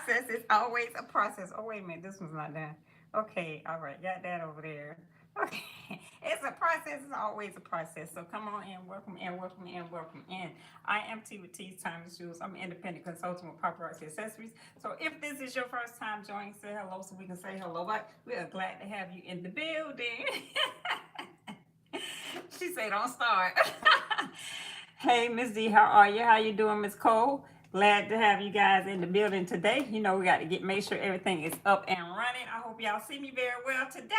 process. It's always a process. Oh, wait a minute. This one's not done. Okay. All right. Got that over there. Okay. It's a process. It's always a process. So come on in. Welcome in. Welcome in. Welcome in. I am T with T's Timeless Jewels. I'm an independent consultant with Paparazzi Accessories. So if this is your first time joining, say hello so we can say hello back. We are glad to have you in the building. She said, don't start. Hey, Miss D, how are you? How you doing, Miss Cole? Glad to have you guys in the building today. You know, we got to make sure everything is up and running. I hope y'all see me very well today.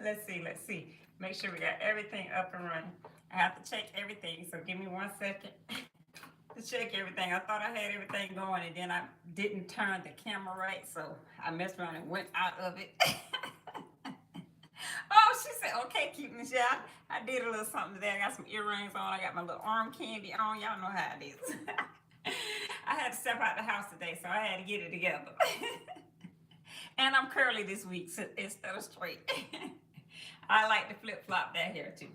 Let's see. Make sure we got everything up and running. I have to check everything, so give me 1 second to check everything. I thought I had everything going, and then I didn't turn the camera right, so I messed around and went out of it. Oh, she said, okay, cuteness, y'all. I did a little something today. I got some earrings on. I got my little arm candy on. Y'all know how it is. I had to step out the house today, so I had to get it together. And I'm curly this week instead of straight. I like to flip-flop that hair, too.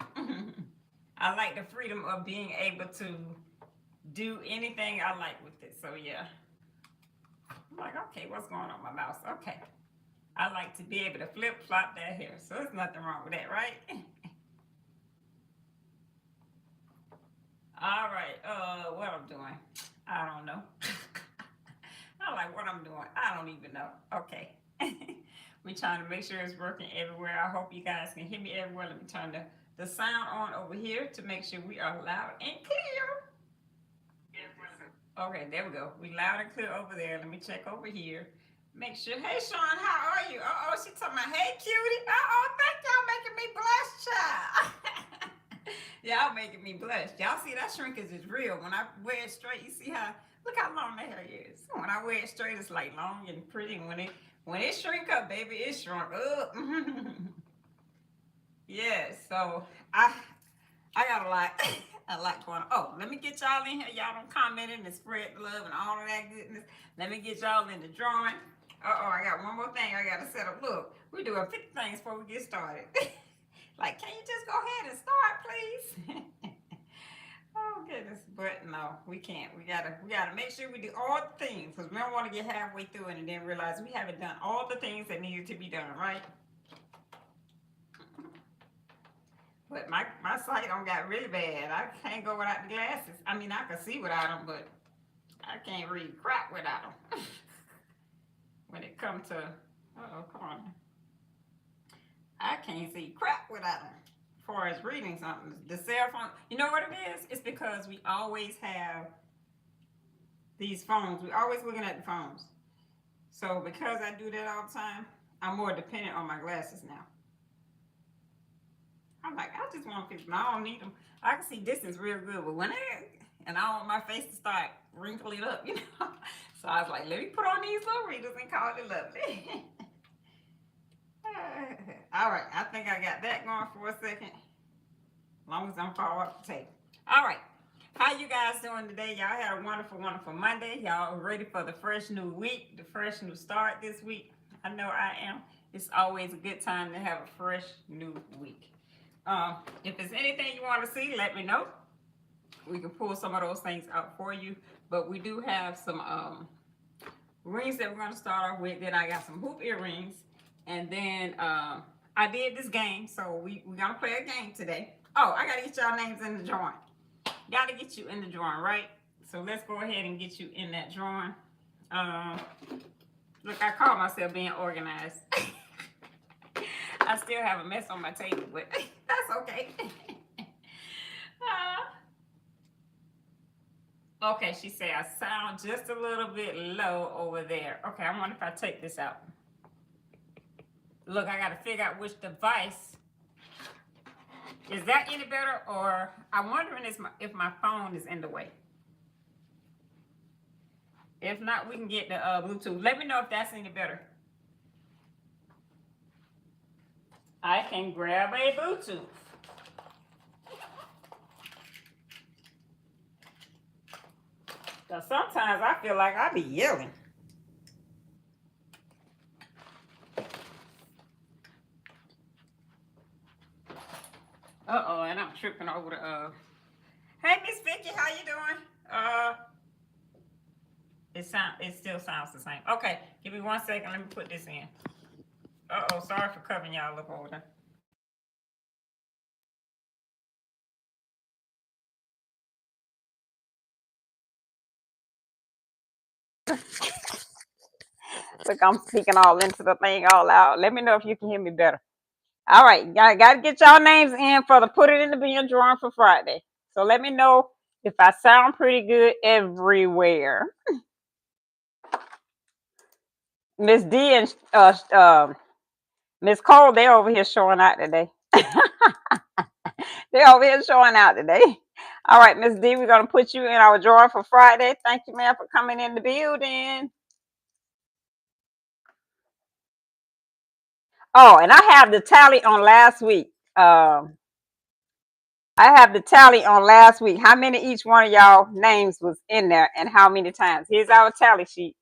I like the freedom of being able to do anything I like with it. So, yeah. I'm like, okay, what's going on with my mouse? Okay. I like to be able to flip-flop that hair. So there's nothing wrong with that, right? All right. What I'm doing? I don't know. I'm like, what I'm doing? I don't even know. Okay. We're trying to make sure it's working everywhere. I hope you guys can hear me everywhere. Let me turn the sound on over here to make sure we are loud and clear. Okay, there we go. We loud and clear over there. Let me check over here. Make sure. Hey, Sean, how are you? Uh-oh, she talking about, hey, cutie. Uh-oh, thank y'all making me blush, child. Y'all making me blush. Y'all see that shrinkage is real. When I wear it straight, you see how, look how long that hair is. When I wear it straight, it's like long and pretty. When it shrink up, baby, it shrunk up. Yeah, so I got a lot going on. Oh, let me get y'all in here. Y'all don't comment and spread the love and all of that goodness. Let me get y'all in the drawing. Uh-oh, I got one more thing I got to set up. Look, we're doing 50 things before we get started. Like, can you just go ahead and start, please? Oh, goodness. But no, we can't. We gotta make sure we do all the things, because we don't want to get halfway through it and then realize we haven't done all the things that needed to be done, right? But my sight don't got really bad. I can't go without the glasses. I mean, I can see without them, but I can't read crap without them. When it comes to, uh-oh, come on. I can't see crap without them. As far as reading something, the cell phone, you know what it is? It's because we always have these phones. We're always looking at the phones. So because I do that all the time, I'm more dependent on my glasses now. I'm like, I just want to fix them. I don't need them. I can see distance real good, but when and I don't want my face to start wrinkling up, you know. So I was like, let me put on these little readers and call it lovely. All right, I think I got that going for a second. As long as I'm far off the table. All right, how you guys doing today? Y'all had a wonderful, wonderful Monday. Y'all ready for the fresh new week, the fresh new start this week? I know I am. It's always a good time to have a fresh new week. If there's anything you want to see, let me know. We can pull some of those things out for you. But we do have some rings that we're going to start off with. Then I got some hoop earrings. And then I did this game. So we're going to play a game today. Oh, I got to get y'all names in the drawing. Got to get you in the drawing, right? So let's go ahead and get you in that drawing. Look, I call myself being organized. I still have a mess on my table, but that's okay. Okay, she said I sound just a little bit low over there. Okay, I wonder if I take this out. Look, I got to figure out which device. Is that any better? Or I'm wondering if my phone is in the way. If not, we can get the Bluetooth. Let me know if that's any better. I can grab a Bluetooth. Because sometimes I feel like I be yelling. Uh-oh, and I'm tripping over the, Hey, Miss Vicky, how you doing? It still sounds the same. Okay, give me 1 second. Let me put this in. Uh-oh, sorry for covering y'all up over there. Look, I'm speaking all into the thing all out. Let me know if you can hear me better. All right, got to get y'all names in for the put it in the bin drawing for Friday. So let me know if I sound pretty good everywhere. Miss D and Miss Cole, they're over here showing out today. They're over here showing out today. All right, Miss D, we're gonna put you in our drawing for Friday. Thank you, ma'am, for coming in the building. Oh, and I have the tally on last week. I have the tally on last week. How many each one of y'all names was in there and how many times? Here's our tally sheet.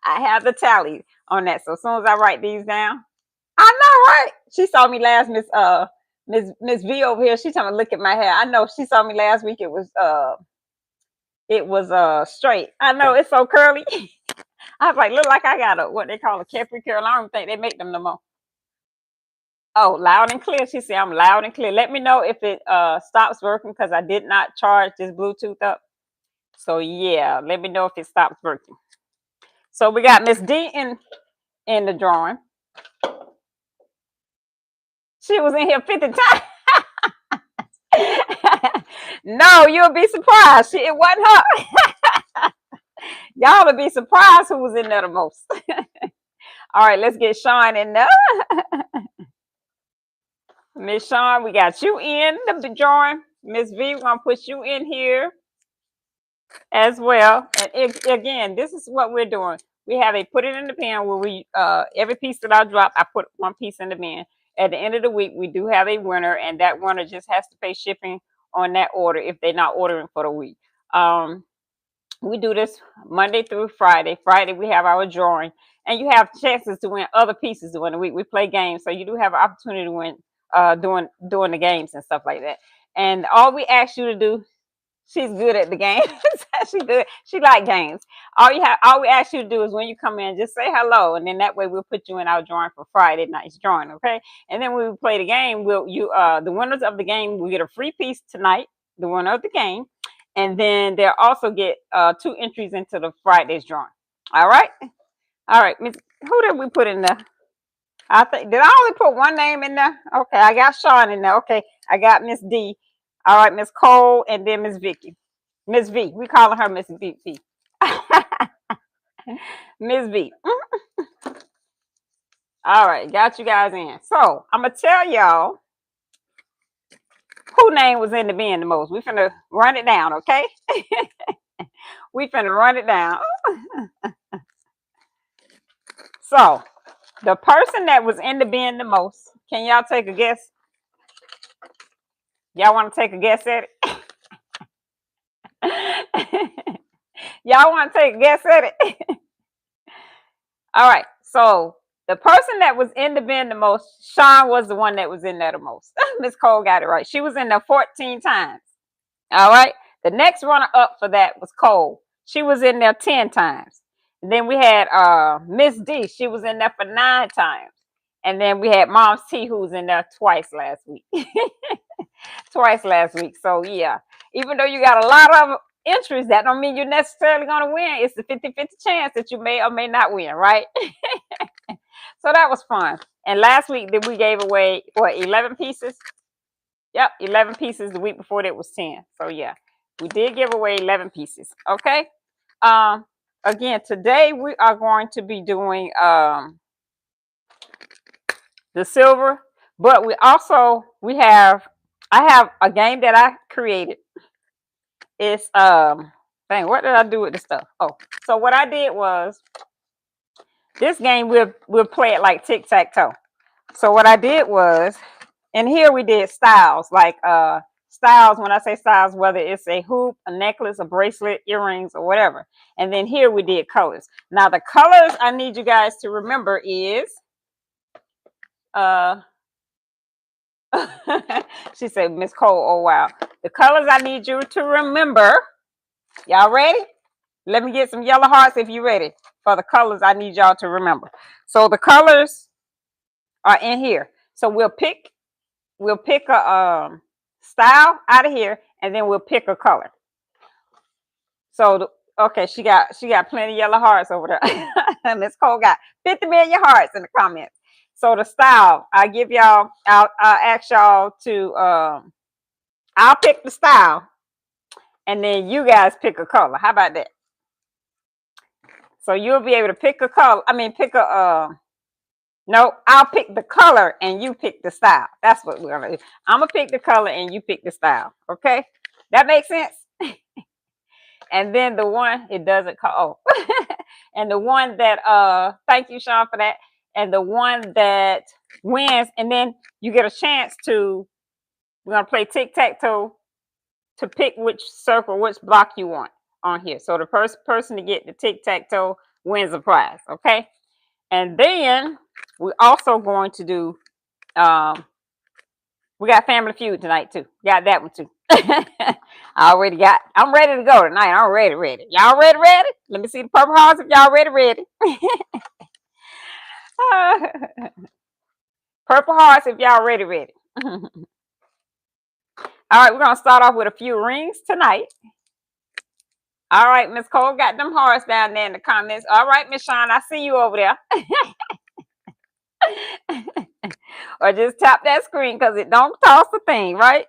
I have the tally on that. So as soon as I write these down, I know, right? She saw me last, Miss V over here. She told me look at my hair. I know she saw me last week. It was straight. I know it's so curly. I was like, look like I got a what they call a Capri curl. I don't think they make them no more. Oh, loud and clear. She said I'm loud and clear. Let me know if it stops working because I did not charge this Bluetooth up. So yeah, let me know if it stops working. So we got Miss D in the drawing. She was in here 50 times. No, you'll be surprised. It wasn't her. Y'all will be surprised who was in there the most. All right, let's get Sean in there. Miss Sean, we got you in the drawing. Miss V, we're gonna put you in here as well. And again, this is what we're doing. We have a put it in the bin where we every piece that I drop, I put one piece in the bin. At the end of the week, we do have a winner, and that winner just has to pay shipping on that order if they're not ordering for the week. We do this Monday through Friday. Friday we have our drawing, and you have chances to win other pieces during the week. We play games, so you do have an opportunity to win during the games and stuff like that. And all we ask you to do, she's good at the game. She good. She like games. All we ask you to do is when you come in, just say hello, and then that way we'll put you in our drawing for Friday night's drawing, okay? And then when we play the game, the winners of the game will get a free piece tonight. The winner of the game, and then they'll also get 2 entries into the Friday's drawing. All right, all right, Miss. Who did we put in there? I think did I only put one name in there? Okay, I got Sean in there. Okay, I got Miss D. All right, Miss Cole, and then Miss Vicky. Miss V. We calling her Miss V. Miss V. All right, got you guys in. So I'm gonna tell y'all who name was in the bin the most. We finna run it down, okay? We finna run it down. So the person that was in the bin the most, can y'all take a guess? Y'all want to take a guess at it? Y'all want to take a guess at it? All right. So the person that was in the bin the most, Sean was the one that was in there the most. Miss Cole got it right. She was in there 14 times. All right. The next runner up for that was Cole. She was in there 10 times. And then we had Miss D. She was in there for 9 times. And then we had Mom's T, who was in there twice last week. Twice last week. So yeah, even though you got a lot of entries, that don't mean you're necessarily going to win. It's the 50-50 chance that you may or may not win, right? So that was fun. And last week that we gave away 11 pieces. Yep, 11 pieces. The week before that was 10. So yeah, we did give away 11 pieces. Okay. Again, today we are going to be doing the silver, but I have a game that I created. It's dang, what did I do with this stuff? Oh, so what I did was this game we'll play it like tic-tac-toe. So what I did was, and here we did styles, like styles, when I say styles, whether it's a hoop, a necklace, a bracelet, earrings, or whatever. And then here we did colors. Now the colors I need you guys to remember is she said, Miss Cole, oh wow. The colors I need you to remember. Y'all ready? Let me get some yellow hearts if you're ready for the colors I need y'all to remember. So the colors are in here. So we'll pick a style out of here, and then we'll pick a color. So okay, she got plenty of yellow hearts over there. Miss Cole got 50 million hearts in the comments. So the style, I'll ask y'all to I'll pick the style, and then you guys pick a color. How about that? So you'll be able to pick a color. I mean, pick a no, I'll pick the color and you pick the style. That's what we're gonna do. I'm gonna pick the color and you pick the style. Okay, that makes sense. And then the one it doesn't call. Oh. And the one that thank you, Sean, for that. And the one that wins, and then you get a chance to. We're gonna play tic-tac-toe to pick which circle, which block you want on here. So the first person to get the tic-tac-toe wins a prize. Okay. And then we're also going to do we got Family Feud tonight too. Got that one too. I'm ready to go tonight. I'm ready. Y'all ready? Let me see the purple hearts if y'all ready. Purple hearts if y'all ready. All right, we're gonna start off with a few rings tonight. All right, Miss Cole got them hearts down there in the comments. All right, Miss Sean, I see you over there. Or just tap that screen because it don't cost a thing, right?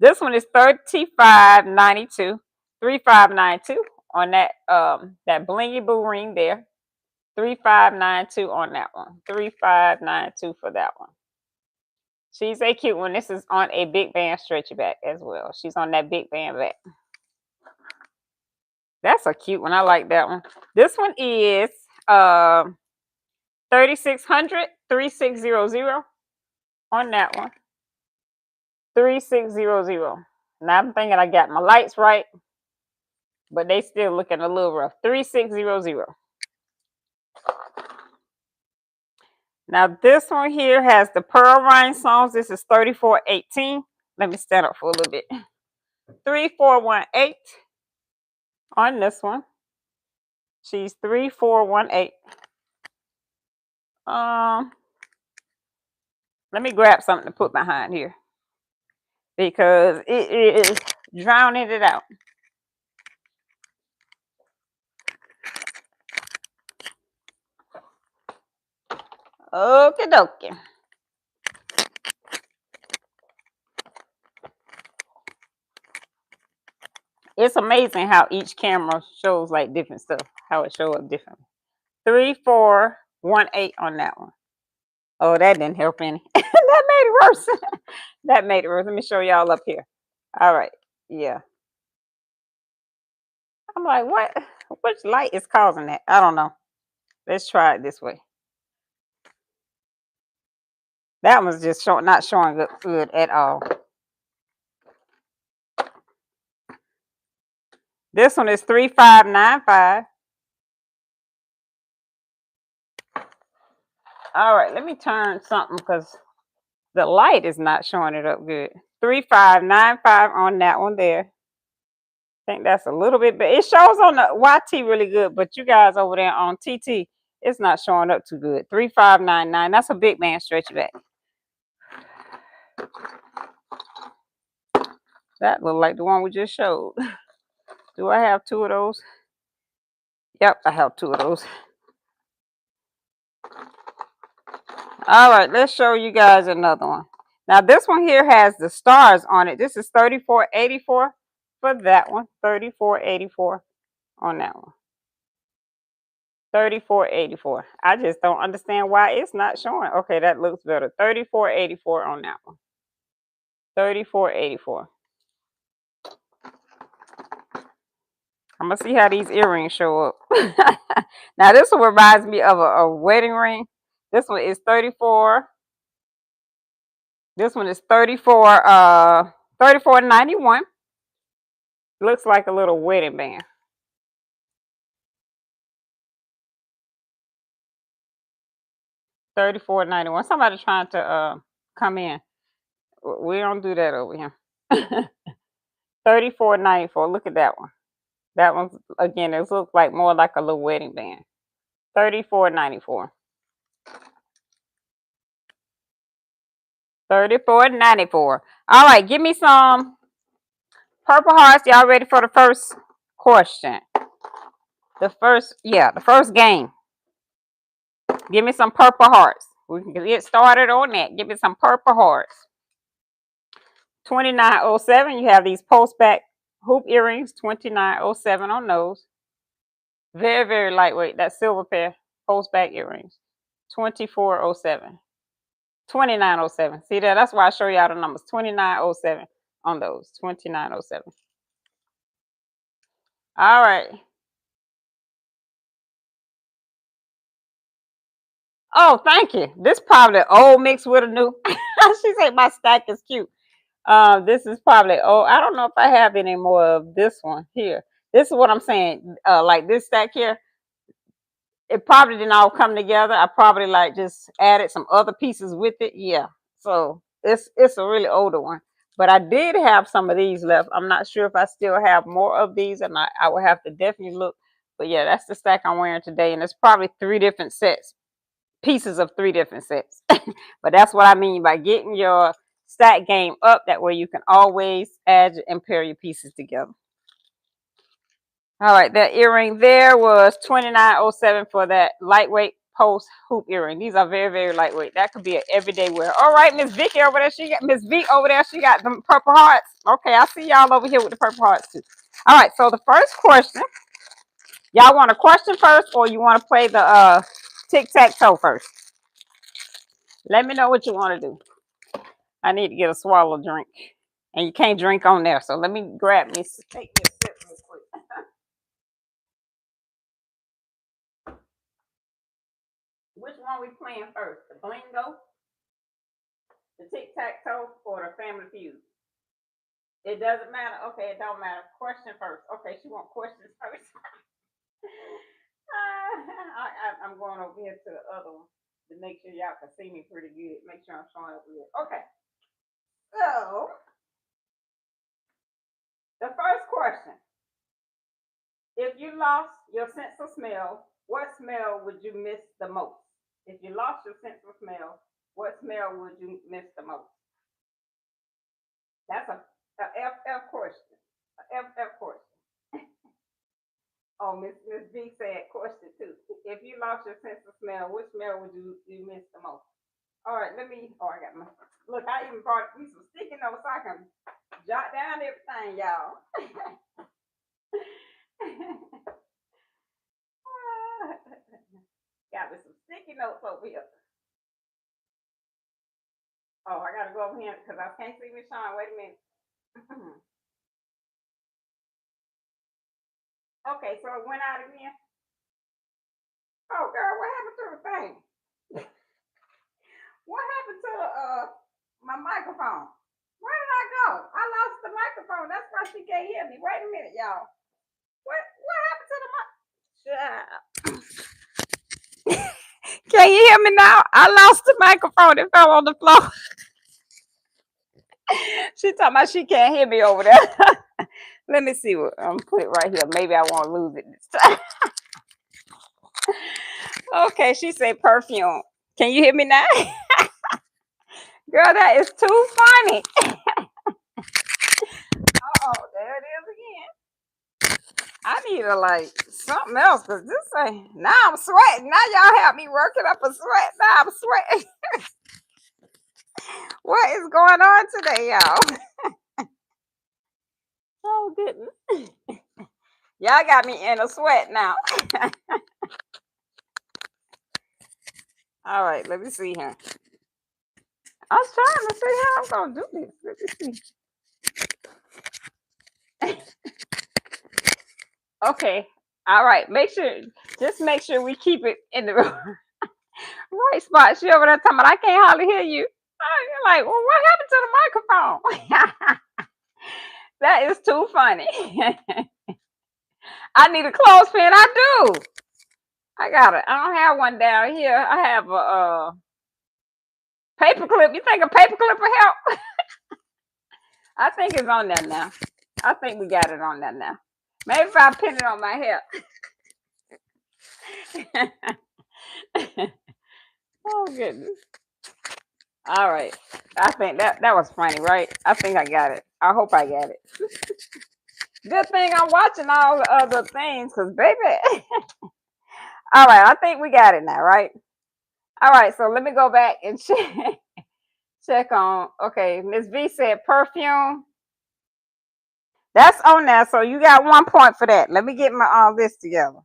This one is $35.92, $35.92 on that that blingy boo ring there. $35.92 on that one. $35.92 for that one. She's a cute one. This is on a big band stretchy back as well. She's on that big band back. That's a cute one. I like that one. This one is 3600, 3600 on that one. 3600. Now I'm thinking I got my lights right, but they still looking a little rough. 3600. Now this one here has the pearl rhinestones. This is 3418. Let me stand up for a little bit. 3418 on this one. She's 3418. Let me grab something to put behind here because it is drowning it out. Okie dokie. It's amazing how each camera shows like different stuff, how it shows up differently. 3418 on that one. Oh, that didn't help any. That made it worse. That made it worse. Let me show y'all up here. All right. Yeah. I'm like, what? Which light is causing that? I don't know. Let's try it this way. That one's just not showing good at all. This one is 3595. All right, let me turn something because the light is not showing it up good. 3595 on that one there. I think that's a little bit, but it shows on the YT really good, but you guys over there on TT, it's not showing up too good. 3599. That's a big man stretchy back. That looked like the one we just showed. Do I have two of those? Yep, I have two of those. All right, let's show you guys another one. Now this one here has the stars on it. This is 3484 for that one. 3484 on that one. 3484. I just don't understand why it's not showing. Okay, that looks better. 3484 on that one. 3484. I'm gonna see how these earrings show up. Now this one reminds me of a wedding ring. This one is 34. This one is 34.91. Looks like a little wedding band. 34.91. Somebody trying to come in. We don't do that over here. 34.94. Look at that one. That one's again. It looks like more like a little wedding band. $34.94. $34.94. All right, give me some purple hearts. Y'all ready for the first question? The first game. Give me some purple hearts. We can get started on that. Give me some purple hearts. $29.07. You have these post back hoop earrings. $29.07 on those. Very, very lightweight. That silver pair post back earrings. $24.07. $29.07. See that? That's why I show y'all the numbers. $29.07 on those. $29.07. All right. Oh, thank you. This probably old mixed with a new. She said my stack is cute. This is probably I don't know if I have any more of this one here. This is what I'm saying. Like this stack here, it probably didn't all come together. I probably like just added some other pieces with it. Yeah. So it's a really older one. But I did have some of these left. I'm not sure if I still have more of these, and I will have to definitely look. But yeah, that's the stack I'm wearing today, and it's probably three different sets, pieces of three different sets. But that's what I mean by getting your stack game up. That way you can always add and pair your pieces together. All right, that earring there was $29.07 for that lightweight post hoop earring. These are very, very lightweight. That could be an everyday wear. All right, Miss Vicky over there, she got Miss V over there. She got them purple hearts. Okay, I see y'all over here with the purple hearts too. All right, so the first question, y'all want a question first, or you want to play the tic-tac-toe first? Let me know what you want to do. I need to get a swallow drink, and you can't drink on there. So let me grab me, take me a sip real quick. Which one we playing first? The Blingo, the tic-tac-toe, or the Family Feud? It doesn't matter. Okay, it don't matter. Question first. Okay, she want questions first. I'm going over here to the other one to make sure y'all can see me pretty good. Make sure I'm showing up good. Okay. So the first question. If you lost your sense of smell, what smell would you miss the most? If you lost your sense of smell, what smell would you miss the most? That's a FF question. A FF question. Oh, Miss B said question two. If you lost your sense of smell, which smell would you miss the most? All right, let me. Oh, I got my. Look, I even brought me some sticky notes so I can jot down everything, y'all. Got me some sticky notes over here. Oh, I gotta go over here because I can't see Miss Sean. Wait a minute. Okay, so it went out again. Oh, girl, what happened to the thing? What happened to my microphone? Where did I go? I lost the microphone. That's why she can't hear me. Wait a minute, y'all. What happened to the mic? Can you hear me now? I lost the microphone. It fell on the floor. She talking about she can't hear me over there. Let me see what I'm put it right here. Maybe I won't lose it this time. Okay, she said perfume. Can you hear me now? Girl, that is too funny. There it is again. I need to like something else because this ain't. Now I'm sweating. Now y'all have me working up a sweat. Now I'm sweating. What is going on today, y'all? Oh goodness. Y'all got me in a sweat now. All right, let me see here. I was trying to see how I'm gonna do this. Let me see. Okay. All right. Just make sure we keep it in the right spot. She over there talking about I can't hardly hear you. You're like, well, what happened to the microphone? That is too funny. I need a clothespin. I do. I got it. I don't have one down here. I have a paper clip. You think a paper clip will help? I think it's on there now. I think we got it on there now. Maybe if I pin it on my hair. Oh goodness. All right. I think that was funny, right? I think I got it. I hope I got it. Good thing I'm watching all the other things, cause baby. All right, I think we got it now, right? All right, so let me go back and check on. Okay, Miss V said perfume. That's on there, so you got 1 point for that. Let me get my all this together.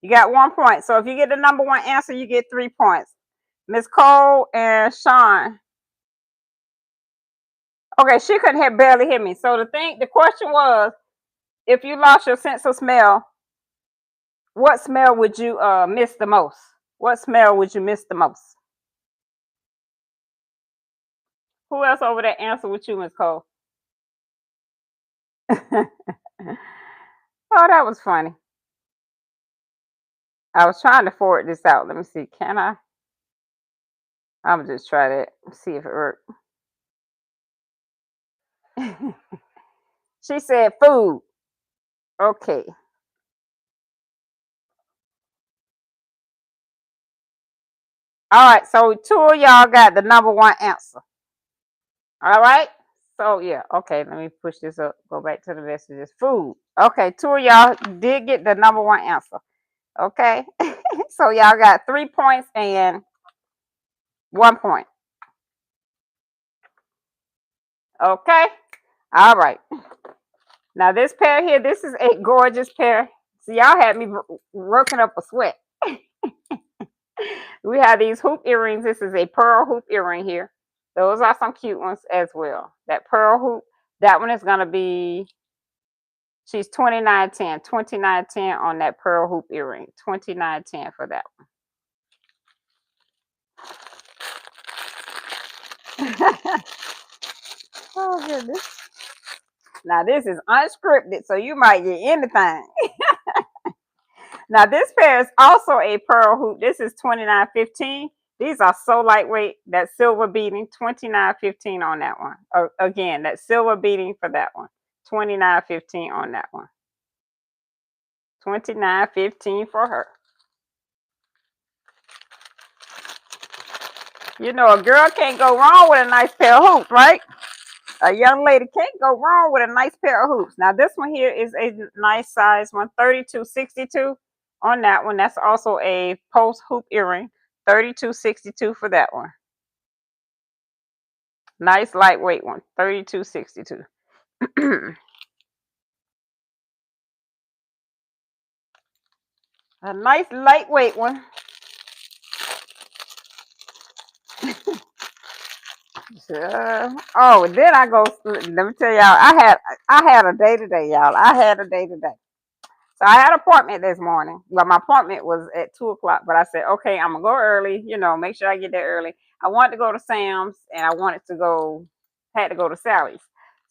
You got 1 point. So if you get the number one answer, you get 3 points. Miss Cole and Sean. Okay, she couldn't have barely hear me. So the question was, if you lost your sense of smell, what smell would you miss the most? What smell would you miss the most? Who else over there answer with you, Miss Cole? Oh, that was funny. I was trying to forward this out. Let me see. Can I? I'm just try that. See if it worked. She said food. Okay. All right. So two of y'all got the number one answer. All right. So yeah. Okay. Let me push this up. Go back to the messages. Food. Okay. Two of y'all did get the number one answer. Okay. So y'all got 3 points and 1 point. Okay. All right. Now this pair here, this is a gorgeous pair. So y'all had me working up a sweat. We have these hoop earrings. This is a pearl hoop earring here. Those are some cute ones as well. That pearl hoop, that one is gonna be, she's 29.10. 29.10 on that pearl hoop earring. 29.10 for that one. Oh goodness. Now this is unscripted, so you might get anything. Now this pair is also a pearl hoop. This is 29.15. These are so lightweight. That silver beading, 29.15 on that one. Again, that silver beading for that one. 29.15 on that one. 29.15 for her. You know, a girl can't go wrong with a nice pair of hoops, right? A young lady can't go wrong with a nice pair of hoops. Now this one here is a nice size one, 32.62 on that one. That's also a post hoop earring, 32.62 for that one. Nice lightweight one, 32.62. A nice lightweight one. Oh, then I go. Let me tell y'all, I had a day today, y'all. I had a day today. So I had an appointment this morning. Well, my appointment was at 2 o'clock, but I said, okay, I'm gonna go early. You know, make sure I get there early. I wanted to go to Sam's, and I had to go to Sally's.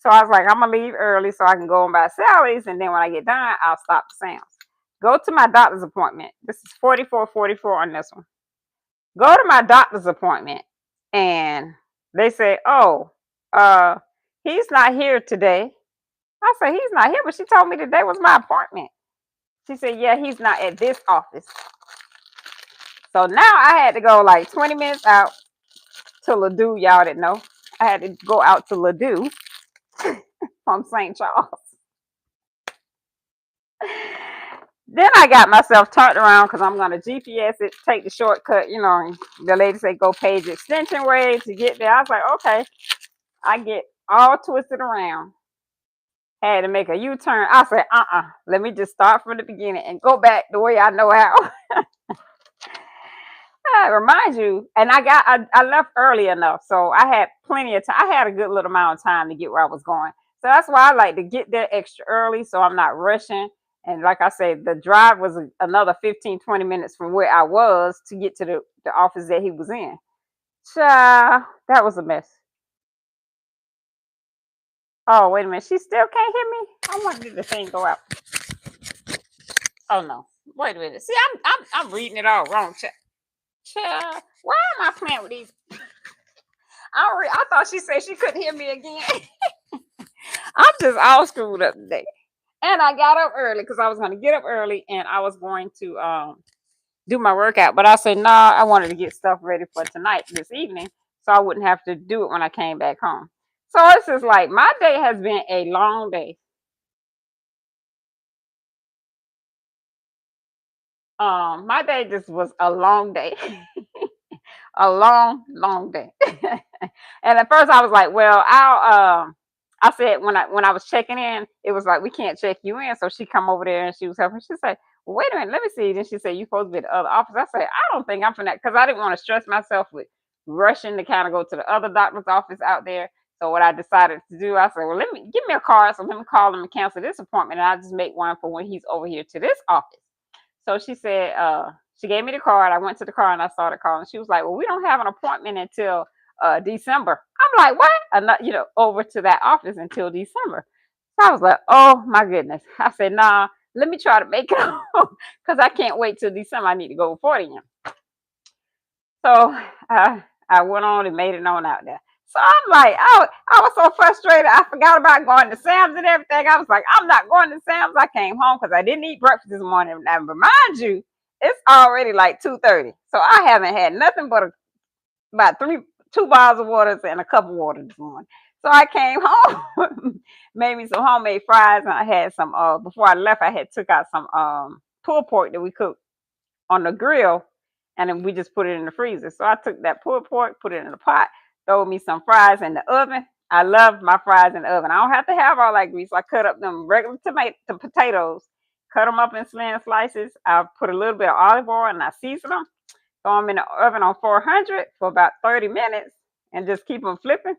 So I was like, I'm gonna leave early so I can go and buy Sally's, and then when I get done, I'll stop to Sam's. Go to my doctor's appointment. This is 44.44 on this one. Go to my doctor's appointment, and they say, oh, uh, he's not here today. I said, he's not here, but she told me today was my appointment. She said, yeah, he's not at this office. So now I had to go like 20 minutes out to Ladue. Y'all didn't know. I had to go out to Ladue from St. Charles. Then I got myself turned around because I'm going to GPS it, take the shortcut. You know, the lady said go Page Extension way to get there. I was like, okay. I get all twisted around. Had to make a U-turn. I said, let me just start from the beginning and go back the way I know how. I remind you, and I left early enough, so I had plenty of time. I had a good little amount of time to get where I was going. So that's why I like to get there extra early so I'm not rushing. And like I said, the drive was another 15, 20 minutes from where I was to get to the office that he was in. Child, that was a mess. Oh, wait a minute. She still can't hear me? I want to the thing go out. Oh no. Wait a minute. See, I'm reading it all wrong. Child, why am I playing with these? I thought she said she couldn't hear me again. I'm just all screwed up today. And I got up early because I was going to get up early and I was going to do my workout. But I said, nah, I wanted to get stuff ready for tonight, this evening, so I wouldn't have to do it when I came back home. So it's just like my day has been a long day. My day just was a long day. A long, long day. And at first I was like, well, I said when I was checking in, it was like we can't check you in. So she come over there and she was helping. She said, well, wait a minute, let me see. Then she said, you supposed to be at the other office. I said, I don't think I'm from that because I didn't want to stress myself with rushing to kind of go to the other doctor's office out there. So what I decided to do, I said, well, let me give me a card. So let me call them and cancel this appointment. And I'll just make one for when he's over here to this office. So she said, she gave me the card. I went to the car and I saw the card. And she was like, well, we don't have an appointment until December. I'm like, what? I'm not, over to that office until December. So I was like, oh my goodness. I said, nah, let me try to make it home because I can't wait till December. I need to go before then. So I went on and made it on out there. So I'm like, I was so frustrated. I forgot about going to Sam's and everything. I was like, I'm not going to Sam's. I came home because I didn't eat breakfast this morning. And remind you, it's already like 2:30. So I haven't had nothing but about two bottles of water and a cup of water this morning. So I came home, made me some homemade fries, and I had some. Before I left, I had took out some pulled pork that we cooked on the grill, and then we just put it in the freezer. So I took that pulled pork, put it in the pot, throw me some fries in the oven. I love my fries in the oven. I don't have to have all that grease. I cut up them regular potatoes, cut them up in slim slices. I put a little bit of olive oil and I season them. Throw them in the oven on 400 for about 30 minutes and just keep them flipping.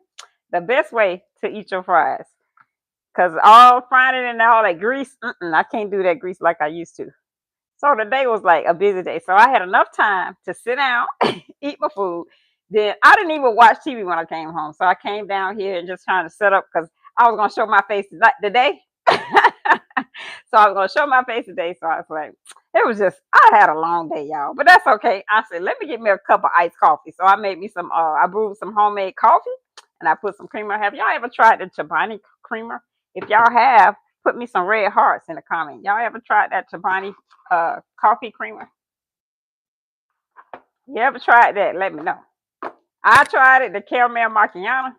The best way to eat your fries. Because all frying it in all that grease, I can't do that grease like I used to. So the day was like a busy day. So I had enough time to sit down, eat my food. Then I didn't even watch TV when I came home. So I came down here and just trying to set up because I was going to show my face today. So I was going to show my face today. So I was like, it was just, I had a long day, y'all. But that's okay. I said, let me get me a cup of iced coffee. So I made me some, I brewed some homemade coffee and I put some creamer. Have y'all ever tried the Chobani creamer? If y'all have, put me some red hearts in the comment. Y'all ever tried that Chobani coffee creamer? You ever tried that? Let me know. I tried it, the caramel macchiato.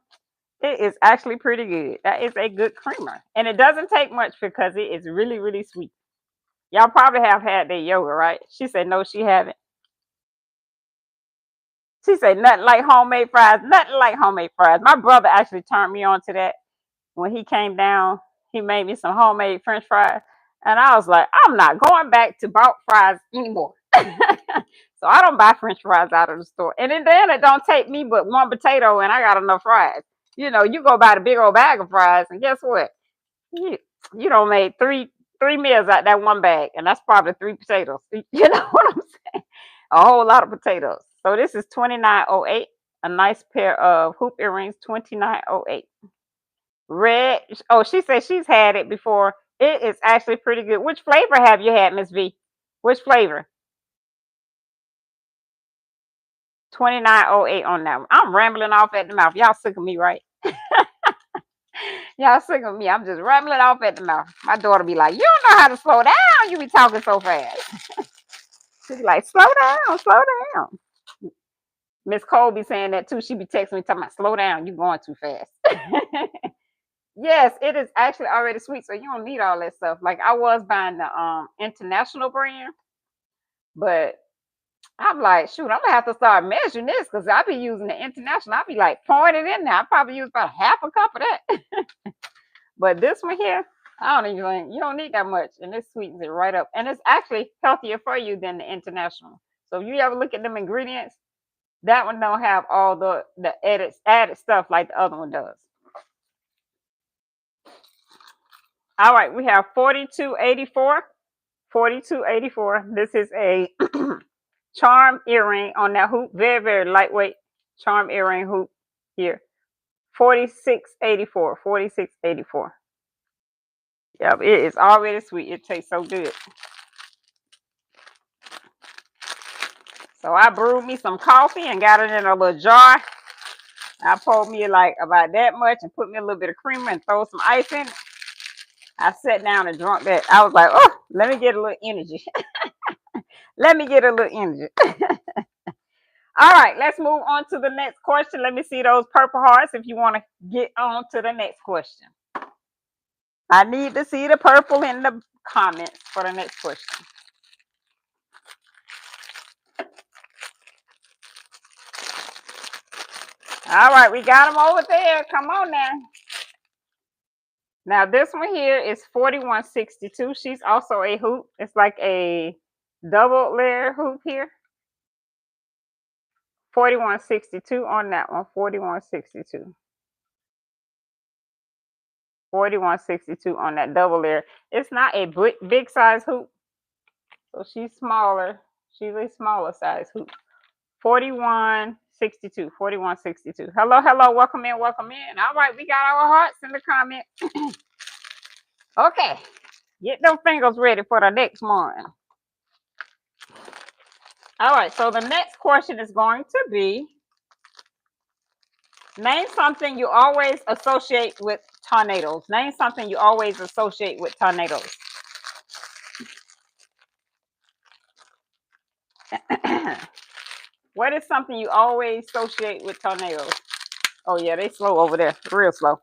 It is actually pretty good. That is a good creamer. And it doesn't take much because it is really, really sweet. Y'all probably have had their yogurt, right? She said, no, she haven't. She said, nothing like homemade fries. Nothing like homemade fries. My brother actually turned me on to that. When he came down, he made me some homemade French fries. And I was like, I'm not going back to bought fries anymore. So I don't buy French fries out of the store. And then it don't take me but one potato and I got enough fries. You go buy the big old bag of fries and guess what? You don't make three meals out that one bag. And that's probably 3 potatoes. You know what I'm saying? A whole lot of potatoes. So this is $29.08. A nice pair of hoop earrings, $29.08. Red. Oh, she said she's had it before. It is actually pretty good. Which flavor have you had, Miss V? Which flavor? 29.08 on that one. I'm rambling off at the mouth. Y'all sick of me, right? Y'all sick of me. I'm just rambling off at the mouth. My daughter be like, you don't know how to slow down. You be talking so fast. She be like, slow down, slow down. Miss Cole be saying that too. She be texting me talking about slow down. You going too fast. Yes, it is actually already sweet, so you don't need all that stuff. Like I was buying the international brand, but I'm like, shoot, I'm gonna have to start measuring this because I be using the international. I be like pouring it in there. I probably use about half a cup of that. But this one here, I don't even, you don't need that much, and this sweetens it right up. And it's actually healthier for you than the international. So if you ever look at them ingredients, that one don't have all the added stuff like the other one does. All right, we have 4284. 4284. This is a charm earring on that hoop. Very, very lightweight charm earring hoop here. 4684. 4684. Yep, it is already sweet. It tastes so good. So I brewed me some coffee and got it in a little jar. I poured me like about that much and put me a little bit of creamer and throw some ice in it. I sat down and drunk that. I was like, oh, let me get a little energy. Let me get a little energy. All right, let's move on to the next question. Let me see those purple hearts if you want to get on to the next question. I need to see the purple in the comments for the next question. All right, we got them over there. Come on now. Now this one here is 4162. She's also a hoop. It's like a double layer hoop here. 4162 on that one. 4162. 4162 on that double layer. It's not a big size hoop. So she's smaller. She's a smaller size hoop. 4162. 4162. Hello, hello. Welcome in. Welcome in. All right, we got our hearts in the comment. Okay. Get them fingers ready for the next one. All right, so the next question is going to be, name something you always associate with tornadoes. Name something you always associate with tornadoes. What is something you always associate with tornadoes? Oh yeah, they slow over there, real slow.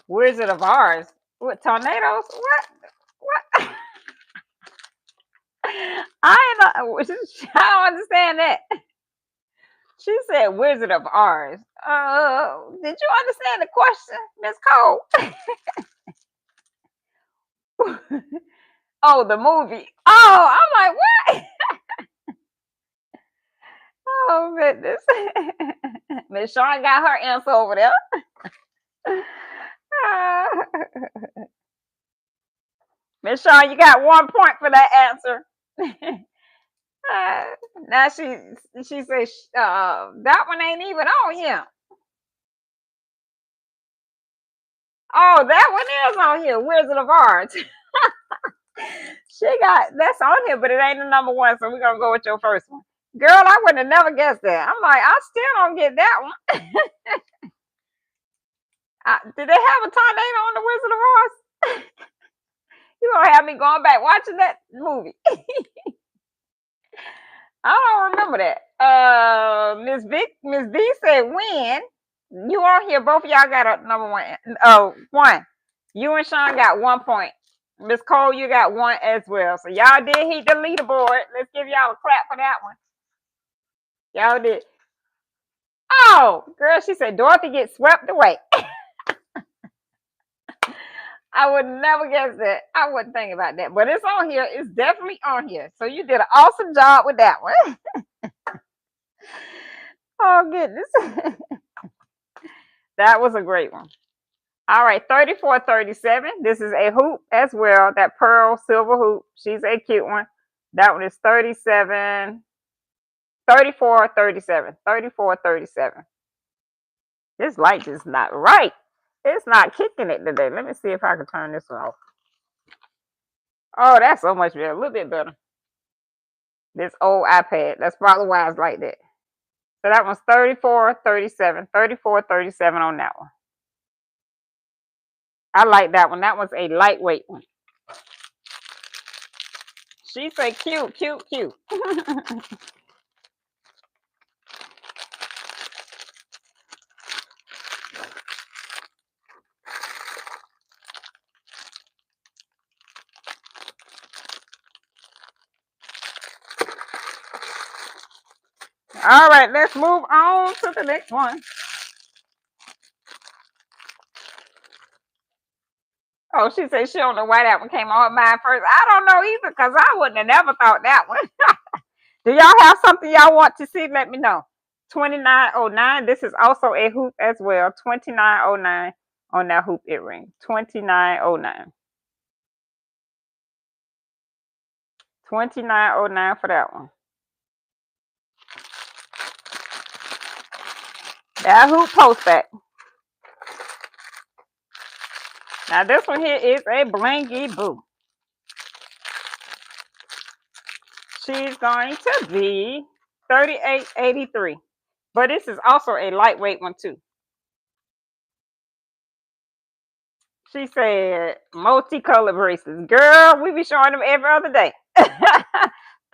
Wizard of Oz with tornadoes? What? I don't understand that. She said Wizard of Oz. Did you understand the question, Miss Cole? Oh, the movie. Oh, I'm like, what? Oh, goodness. Miss Sean got her answer over there. Miss Sean, you got 1 point for that answer. Now she says that one ain't even on here. Oh, that one is on here. Wizard of Oz. She got that's on here, but it ain't the number one. So we're gonna go with your first one. Girl, I would have never guessed that. I'm like, I still don't get that one. Did they have a tornado on the Wizard of Oz? You gonna have me going back watching that movie? I don't remember that. Miss B said when. You on here, both of y'all got a number one. Oh, one. You and Sean got 1 point. Miss Cole, you got one as well. So y'all did hit the leaderboard. Let's give y'all a clap for that one. Y'all did. Oh, girl, she said Dorothy gets swept away. I would never guess that. I wouldn't think about that. But it's on here. It's definitely on here. So you did an awesome job with that one. Oh, goodness. That was a great one. All right, 3437. This is a hoop as well. That pearl silver hoop. She's a cute one. That one is 37. 3437. 3437. This light is not right. It's not kicking it today. Let me see if I can turn this one off. Oh, that's so much better. A little bit better. This old iPad. That's probably why it's like that. So that one's 3437. 3437 on that one. I like that one. That was a lightweight one. She said cute, cute, cute. All right, let's move on to the next one. Oh, she said she don't know why that one came on her mind first. I don't know either, because I wouldn't have never thought that one. Do y'all have something y'all want to see? Let me know. 2909. This is also a hoop as well. 2909 on that hoop earring. 2909. 2909 for that one. That hoop post back. Now this one here is a blingy boo. She's going to be 3883. But this is also a lightweight one too. She said multicolored bracelets. Girl, we be showing them every other day.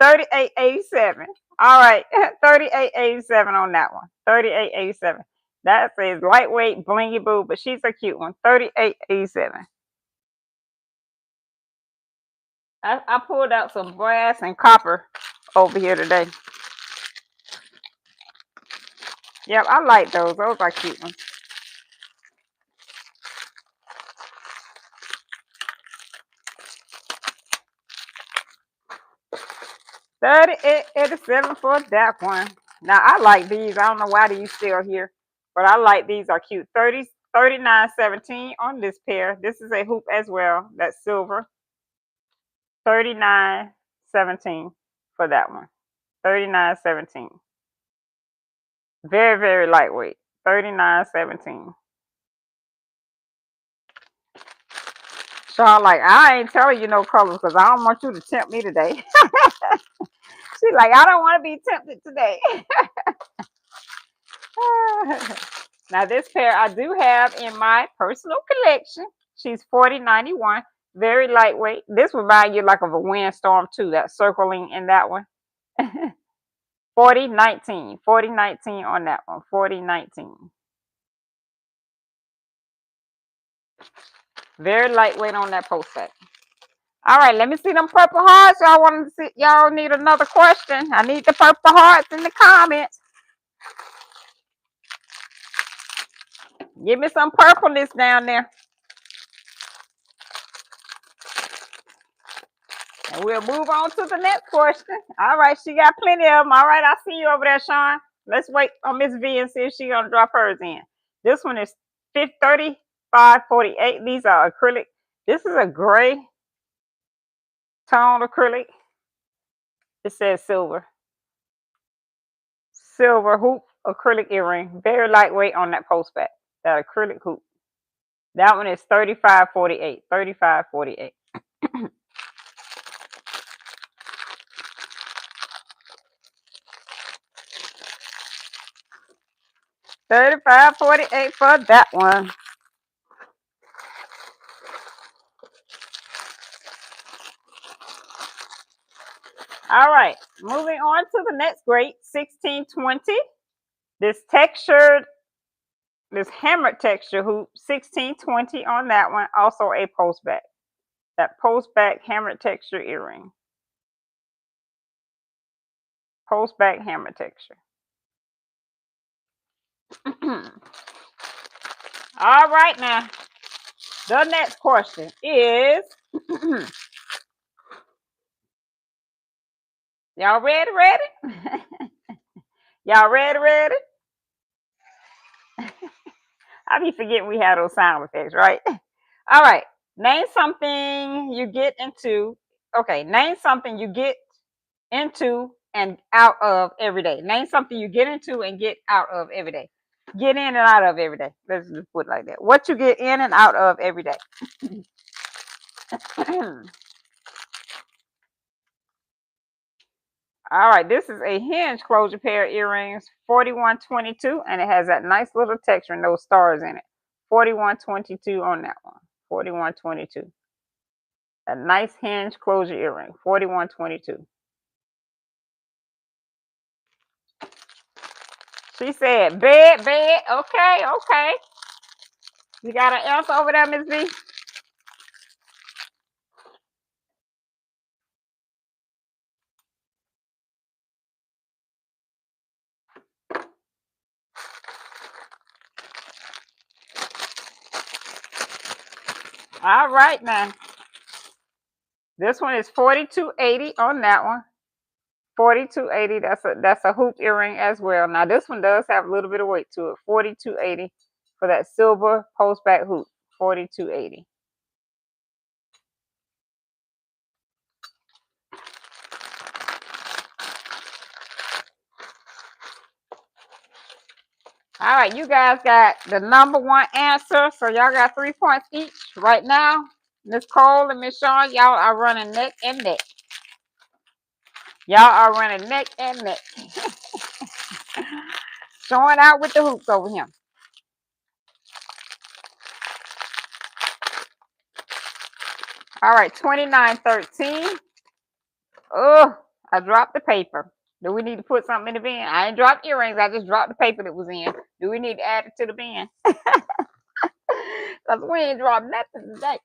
38.87. All right. 38.87 on that one. 38.87. That says lightweight blingy boo, but she's a cute one. 38.87. I pulled out some brass and copper over here today. Yep, I like those. Those are cute ones. 38.87 for that one. Now I like these. I don't know why these still here, but I like these. Are cute. 39.17 on this pair. This is a hoop as well. That's silver. 39.17 for that one. 39.17. Very, very lightweight. 39.17. Sean, like, I ain't telling you no colors because I don't want you to tempt me today. She's like, I don't want to be tempted today. Now, this pair I do have in my personal collection. She's 40.91. Very lightweight. This reminds you like of a windstorm too. That circling in that one. 40.19. 40.19 on that one. 40.19. Very lightweight on that post set. All right, let me see them purple hearts. Y'all want to see? Y'all need another question? I need the purple hearts in the comments. Give me some purpleness down there. And we'll move on to the next question. All right, she got plenty of them. All right, I see you over there, Sean. Let's wait on Miss V and see if she's gonna drop hers in. This one is 35.48. These are acrylic. This is a gray tone acrylic. It says silver. Silver hoop acrylic earring. Very lightweight on that post back. That acrylic hoop. That one is 35.48. 35.48. 35.48 for that one. All right, moving on to the next grade, 1620. This textured, this hammered texture hoop, 1620 on that one. Also a post back. That post back hammered texture earring. Post back hammered texture. All right, now the next question is y'all ready? Y'all ready? I be forgetting we had those sound effects, right? All right. Name something you get into. Okay, name something you get into and out of every day. Name something you get into and get out of every day. Get in and out of every day. Let's just put it like that. What you get in and out of every day. All right, this is a hinge closure pair of earrings, 41.22, and it has that nice little texture and those stars in it. 41.22 on that one. 41.22. A nice hinge closure earring. 41.22. She said, bed. Okay. You got an answer over there, Miss B? All right, now. This one is 42.80 on that one. 42.80. That's a hoop earring as well. Now this one does have a little bit of weight to it. 42.80 for that silver post back hoop. 42.80. All right, you guys got the number one answer. So y'all got 3 points each right now. Miss Cole and Miss Shawn, y'all are running neck and neck. Y'all are running neck and neck. Showing out with the hoops over here. All right, 29.13. Oh, I dropped the paper. Do we need to put something in the bin? I ain't dropped earrings. I just dropped the paper that was in. Do we need to add it to the bin? Because we ain't dropped nothing today.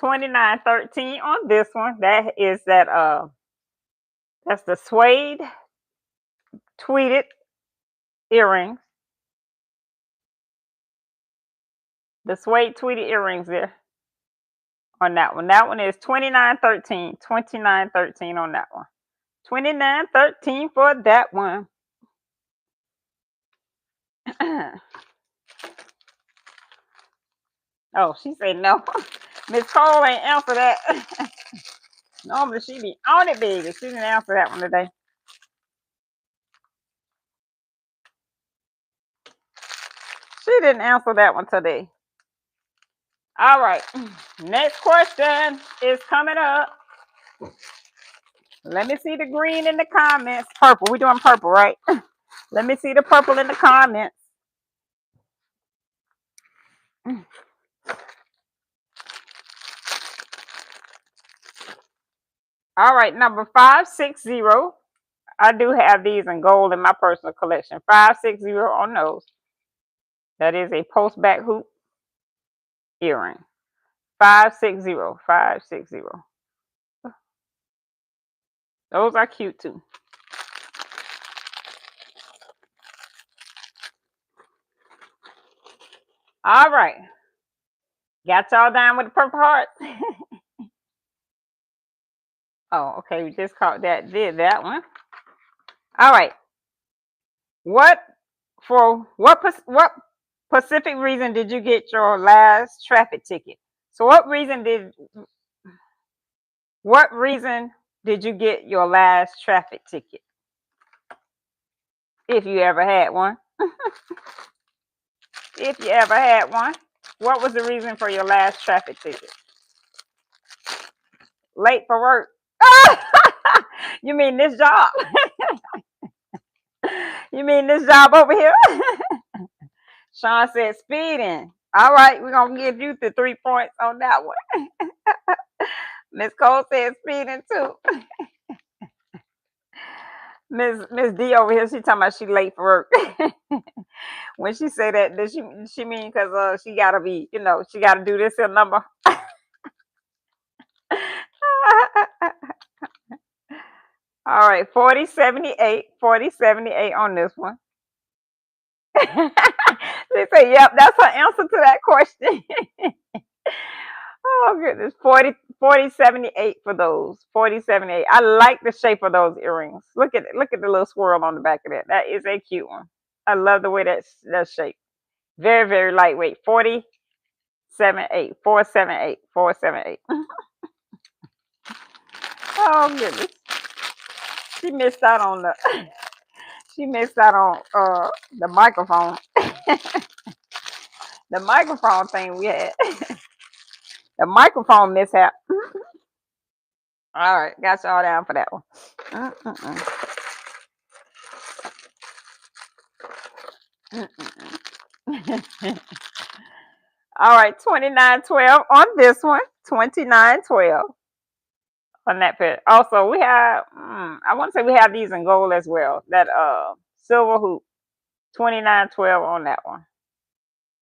29.13 on this one. That is that's the suede tweeted earrings. The suede tweeted earrings there on that one. That one is 29.13. 29.13 on that one. 29.13 for that one. Oh, she said no. Miss Cole ain't answer that. Normally she be on it, baby. She didn't answer that one today. She didn't answer that one today. All right. Next question is coming up. Let me see the green in the comments. Purple. We're doing purple, right? Let me see the purple in the comments. All right, number 560. I do have these in gold in my personal collection. 560 on those. That is a post back hoop earring. 560. 560. Those are cute too. All right. Got y'all down with the purple heart? Oh, okay. We just caught that. Did that one. All right. What specific reason did you get your last traffic ticket? So what reason did you get your last traffic ticket? If you ever had one. If you ever had one. What was the reason for your last traffic ticket? Late for work. You mean this job? You mean this job over here? Sean said speeding. All right, we're gonna give you the 3 points on that one. Miss Cole said speeding too. Miss D over here, she talking about she late for work. When she say that, does she mean because she gotta be, she gotta do this here number? All right, 4078 on this one. They say, yep, that's her answer to that question. Oh goodness, 4078 for those. 4078. I like the shape of those earrings. Look at it. Look at the little swirl on the back of that. That is a cute one. I love the way that's shaped. Very, very lightweight. 478. 478. 478. Oh goodness. She missed out on the microphone. The microphone thing we had. The microphone mishap. All right, got y'all down for that one. All right, 2912 on this one. 2912 on that pair. Also, we have I want to say we have these in gold as well. That silver hoop. 2912 on that one.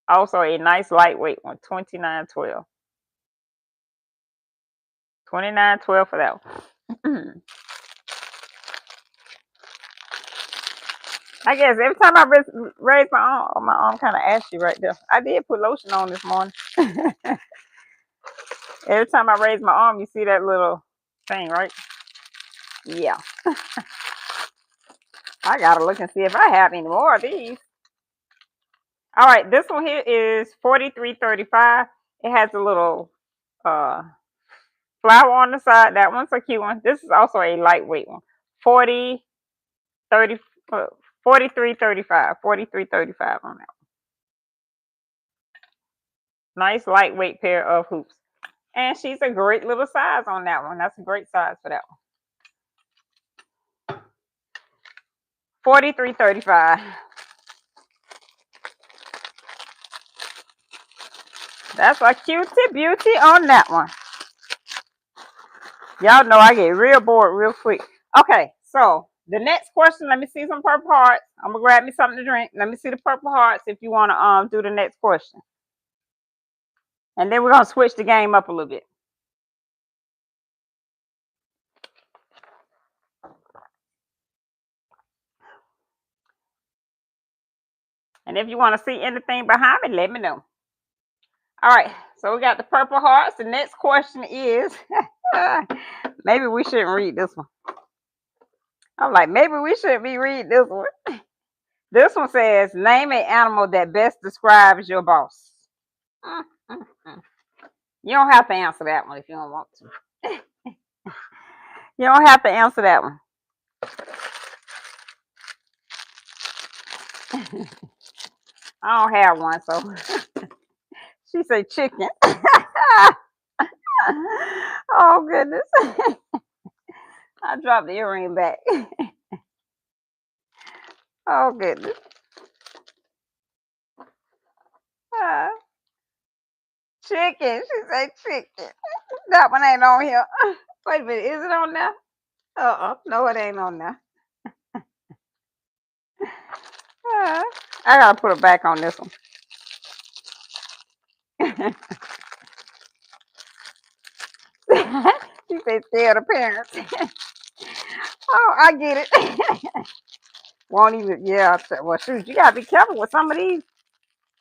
Also a nice lightweight one. 2912. 2912 for that one. I guess every time I raise my arm kind of ashy right there. I did put lotion on this morning. Every time I raise my arm, you see that little thing, right? Yeah. I gotta look and see if I have any more of these. All right, this one here is 43.35. It has a little flower on the side. That one's a cute one. This is also a lightweight one. 43.35. 43.35 on that one. Nice lightweight pair of hoops. And she's a great little size on that one. That's a great size for that one. 43.35. That's a cutie beauty on that one. Y'all know I get real bored real quick. Okay, so the next question, let me see some purple hearts. I'm gonna grab me something to drink. Let me see the purple hearts if you wanna do the next question. And then we're gonna switch the game up a little bit. And if you want to see anything behind me, let me know. All right, so we got the purple hearts. The next question is maybe we shouldn't read this one. I'm like, maybe we shouldn't be reading this one. This one says, name an animal that best describes your boss. You don't have to answer that one if you don't want to. You don't have to answer that one. I don't have one, so she said chicken. Oh goodness. I dropped the earring back. Oh goodness. Chicken. She said chicken. That one ain't on here. Wait a minute. Is it on there? No, it ain't on there. I gotta put it back on this one. She said scared of parents. Oh, I get it. Won't even, yeah. Well, shoot, you gotta be careful with some of these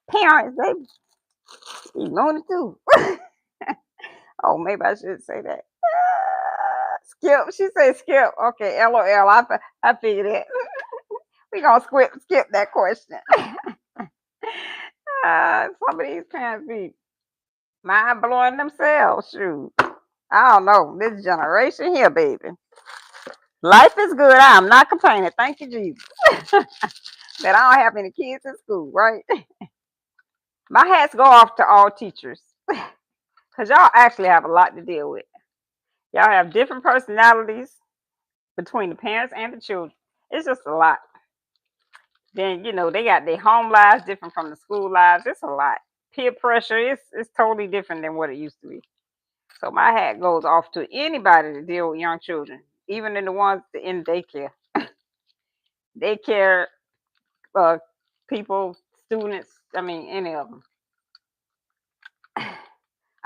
parents. They be known it too. Oh, maybe I should say that. Skip. She said skip. Okay, LOL. I figured it. We gonna skip that question. Some of these parents be mind blowing themselves. Shoot. I don't know. This generation here, baby. Life is good. I'm not complaining. Thank you, Jesus. That I don't have any kids in school, right? My hats go off to all teachers. Because y'all actually have a lot to deal with. Y'all have different personalities between the parents and the children. It's just a lot. Then, they got their home lives different from the school lives. It's a lot. Peer pressure is totally different than what it used to be. So my hat goes off to anybody to deal with young children, even in the ones in daycare. Daycare people, students, I mean, any of them.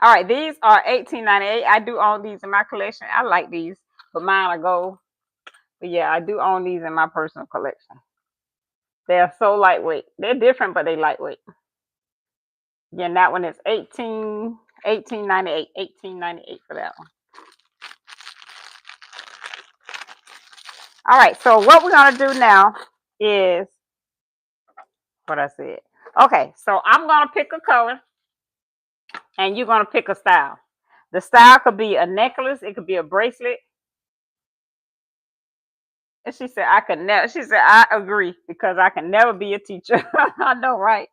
All right, these are $18.98. I do own these in my collection. I like these, but mine are gold. But yeah, I do own these in my personal collection. They're so lightweight. They're different, but they lightweight. Again, that one is $18.98. $18.98 for that one. All right, so what we're gonna do now is what I said. Okay, so I'm gonna pick a color, and you're gonna pick a style. The style could be a necklace. It could be a bracelet. And she said, I could never. She said, I agree because I can never be a teacher. I know, right?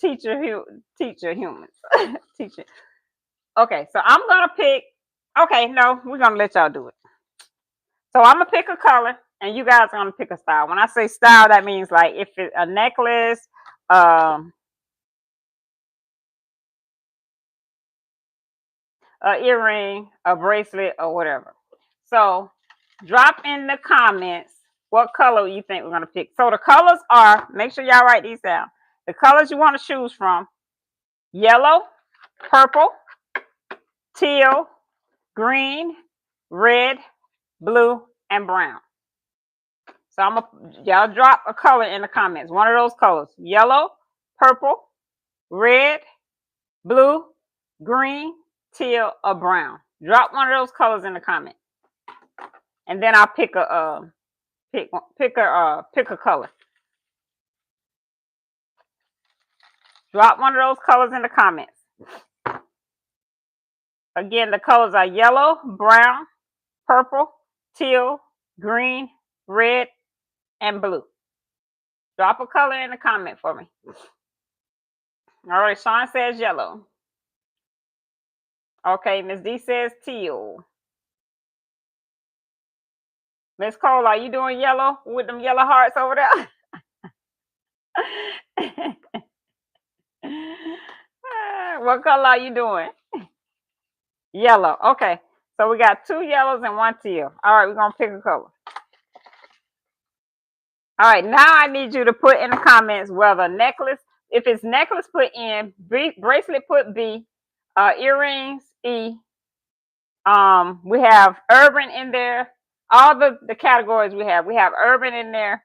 Teacher humans. Teacher. Okay, so I'm gonna pick. Okay, no, we're gonna let y'all do it. So I'm gonna pick a color, and you guys are gonna pick a style. When I say style, that means like if it's a necklace, a earring, a bracelet, or whatever. So drop in the comments what color you think we're gonna pick. So the colors are, make sure y'all write these down. The colors you want to choose from: yellow, purple, teal, green, red, blue, and brown. So y'all drop a color in the comments. One of those colors: yellow, purple, red, blue, green, teal, or brown. Drop one of those colors in the comment, and then I'll pick a color. Drop one of those colors in the comments. Again, the colors are yellow, brown, purple, teal, green, red, and blue. Drop a color in the comment for me. All right, Sean says yellow. Okay, Miss D says teal. Miss Cole, are you doing yellow with them yellow hearts over there? What color are you doing? Yellow. Okay. So we got 2 yellows and 1 teal. All right, we're gonna pick a color. All right, now I need you to put in the comments whether necklace, if it's necklace, put N, bracelet, put B, earrings, E. We have urban in there. All the categories we have. We have urban in there.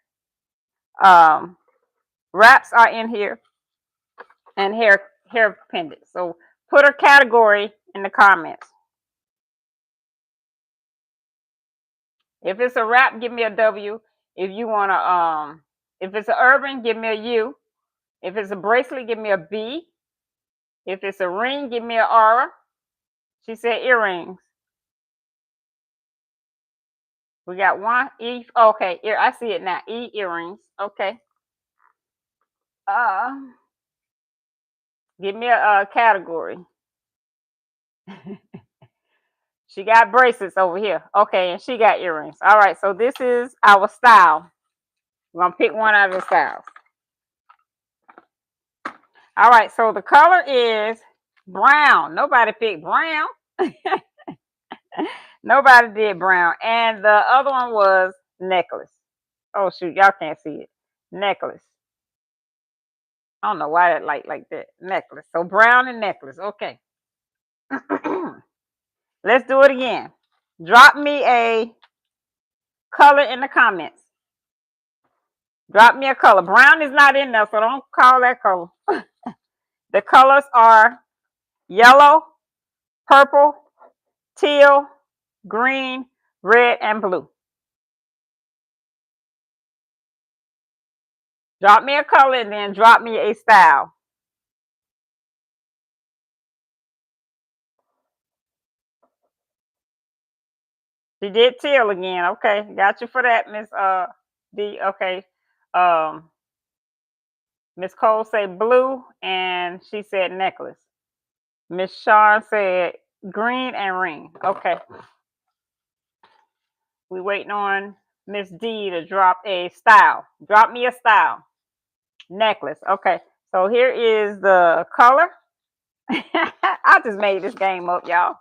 Wraps are in here, and hair pendants. So put a category in the comments. If it's a wrap, give me a W. If you wanna if it's an urban, give me a U. If it's a bracelet, give me a B. If it's a ring, give me an R. She said earrings. We got 1 E. Okay, I see it now. E earrings. Okay. Uh, Give me a category. She got bracelets over here. Okay, and she got earrings. All right, so this is our style. We're gonna pick one out of the styles. All right, so the color is brown. Nobody picked brown. Nobody did brown. And the other one was necklace. Oh shoot, y'all can't see it. Necklace. I don't know why that like that. Necklace. So brown and necklace. Okay. Let's do it again. Drop me a color in the comments. Drop me a color. Brown is not in there, so don't call that color. The colors are yellow, purple, teal, green, red, and blue. Drop me a color and then drop me a style. She did teal again. Okay, got you for that, Miss D. Okay. Miss Cole said blue, and she said necklace. Miss Shawn said green and ring. Okay. We waiting on Miss D to drop a style. Drop me a style. Necklace. Okay. So here is the color. I just made this game up, y'all.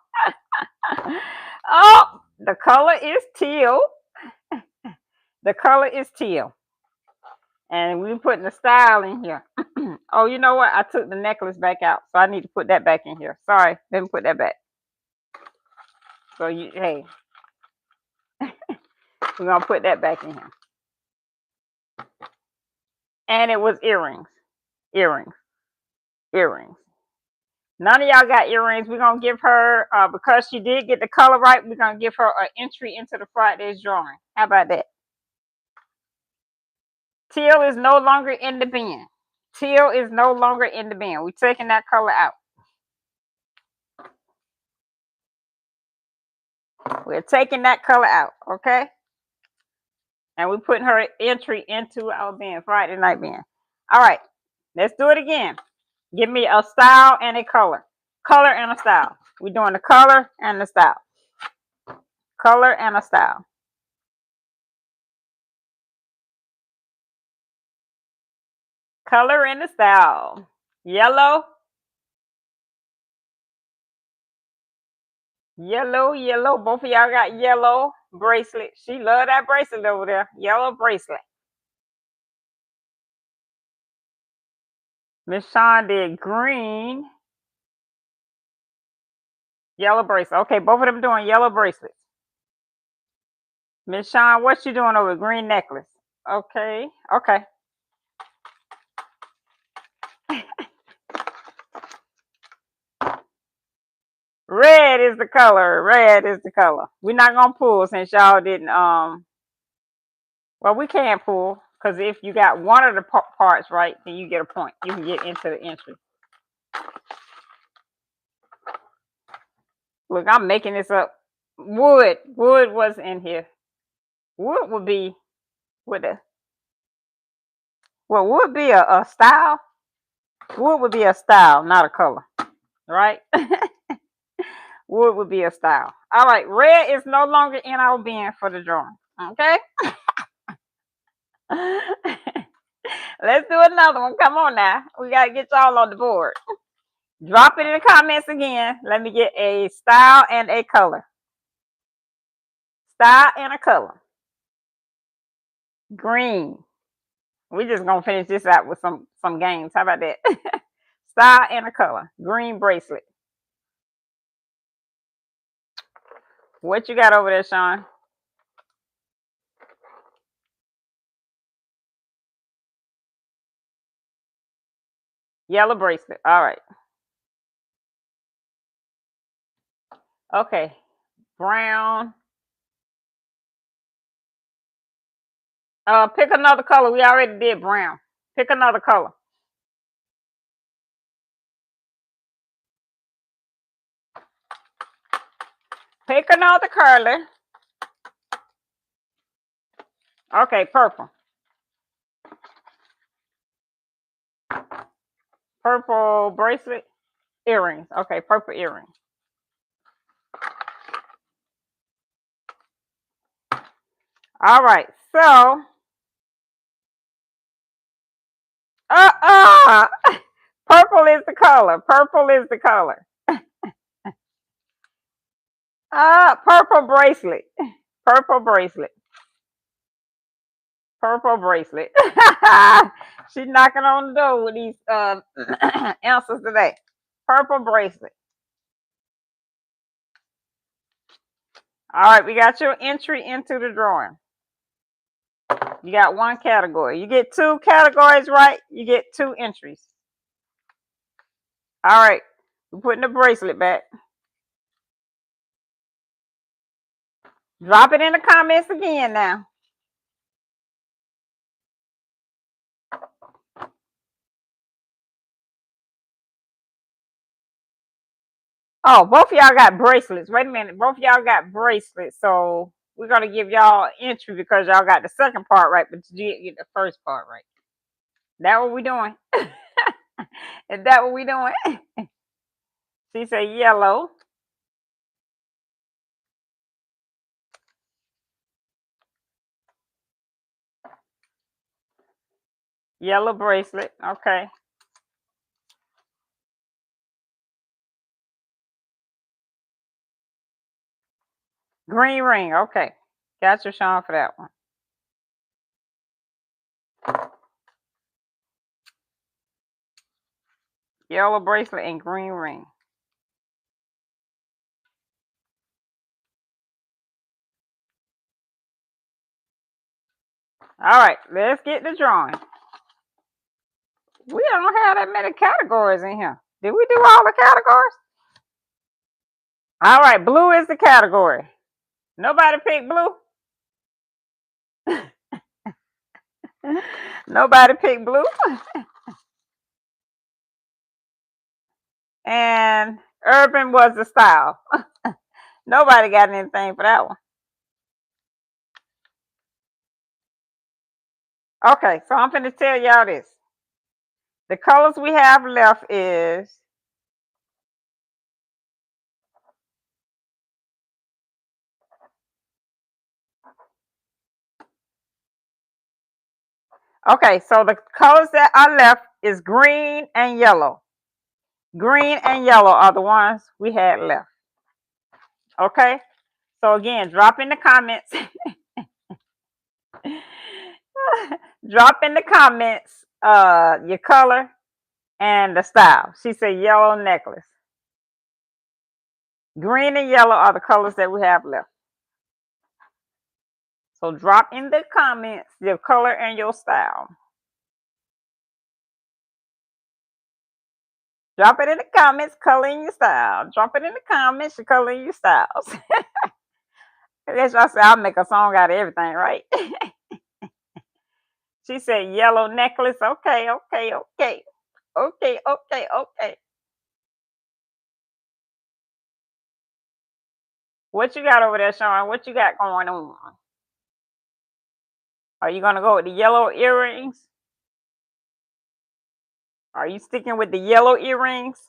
Oh, the color is teal. The color is teal. And we're putting the style in here. Oh, you know what? I took the necklace back out. So I need to put that back in here. Sorry. Let me put that back. So hey. We're going to put that back in here. And it was earrings. Earrings. Earrings. None of y'all got earrings. We're going to give her, because she did get the color right, we're going to give her an entry into the Friday's drawing. How about that? Teal is no longer in the bin. Teal is no longer in the bin. We're taking that color out. We're taking that color out, okay? And we're putting her entry into our bin, Friday night bin. All right, let's do it again. Give me a style and a color. Color and a style. We're doing the color and the style. Color and a style. Color and a style. Yellow. Yellow, yellow. Both of y'all got yellow bracelet. She love that bracelet over there. Yellow bracelet. Miss Shawn did green. Yellow bracelet. Okay, both of them doing yellow bracelets. Miss Shawn, what you doing over green necklace? Okay, okay. Red is the color. Red is the color. We're not gonna pull since y'all didn't. Well, we can't pull because if you got one of the parts right, then you get a point. You can get into the entry. Look, I'm making this up. Wood was in here. Wood would be with a. Well, would be a style. Wood would be a style, not a color, right? Wood would be a style. All right, red is no longer in our bin for the drawing. Okay. Let's do another one. Come on now. We gotta get y'all on the board. Drop it in the comments again. Let me get a style and a color. Style and a color. Green. We're just gonna finish this out with some games. How about that? Style and a color. Green bracelet. What you got over there, Sean? Yellow bracelet. All right. Okay. Brown. Pick another color. We already did brown. Pick another color. Pick another color. Okay, purple. Purple bracelet. Earrings. Okay, purple earrings. All right. So, uh, purple is the color. Purple is the color. Purple bracelet. Purple bracelet. Purple bracelet. She's knocking on the door with these answers today. Purple bracelet. All right, we got your entry into the drawing. You got one category. You get two categories right, you get two entries. All right, we're putting the bracelet back. Drop it in the comments again now. Oh, both of y'all got bracelets. Wait a minute. Both of y'all got bracelets. So we're going to give y'all entry because y'all got the second part right, but you didn't get the first part right. That what we doing? Is that what we doing? She said yellow. Yellow bracelet. Okay. Green ring. Okay. Got your Sean for that one. Yellow bracelet and green ring. All right, let's get the drawing. We don't have that many categories in here. Did we do all the categories? All right, blue is the category. Nobody picked blue? Nobody picked blue? And urban was the style. Nobody got anything for that one. Okay, so I'm going to tell y'all this. The colors we have left is okay, so the colors that are left is green and yellow. Green and yellow are the ones we had left. Okay, so again, drop in the comments. Drop in the comments your color and the style. She said yellow necklace. Green and yellow are the colors that we have left. So drop in the comments your color and your style. Drop it in the comments, color and your style. Drop it in the comments, your color and your styles. I guess y'all say I'll make a song out of everything, right? She said yellow necklace. Okay, okay, okay. Okay, okay, okay. What you got over there, Sean? What you got going on? Are you gonna go with the yellow earrings? Are you sticking with the yellow earrings?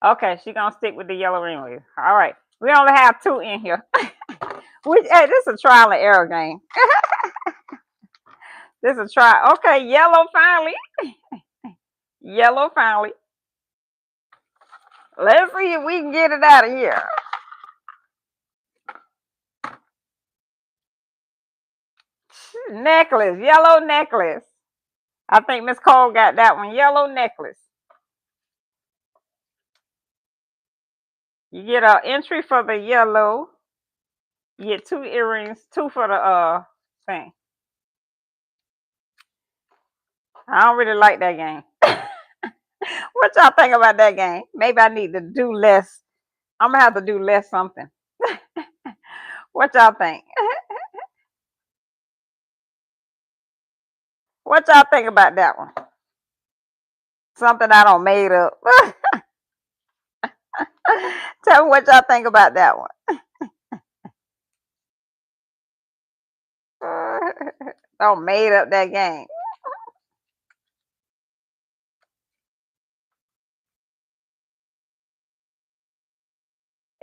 Okay, she gonna stick with the yellow ring with you. All right. We only have 2 in here. Which, hey, this is a trial and error game. This is a try. Okay, yellow finally. Yellow finally. Let's see if we can get it out of here. Necklace, yellow necklace. I think Miss Cole got that one. Yellow necklace. You get an entry for the yellow. You get 2 earrings, 2 for the thing. I don't really like that game. What y'all think about that game? Maybe I need to do less. I'm gonna have to do less something. What y'all think? What y'all think about that one? Something I don't made up. Tell me what y'all think about that one. Don't made up that game.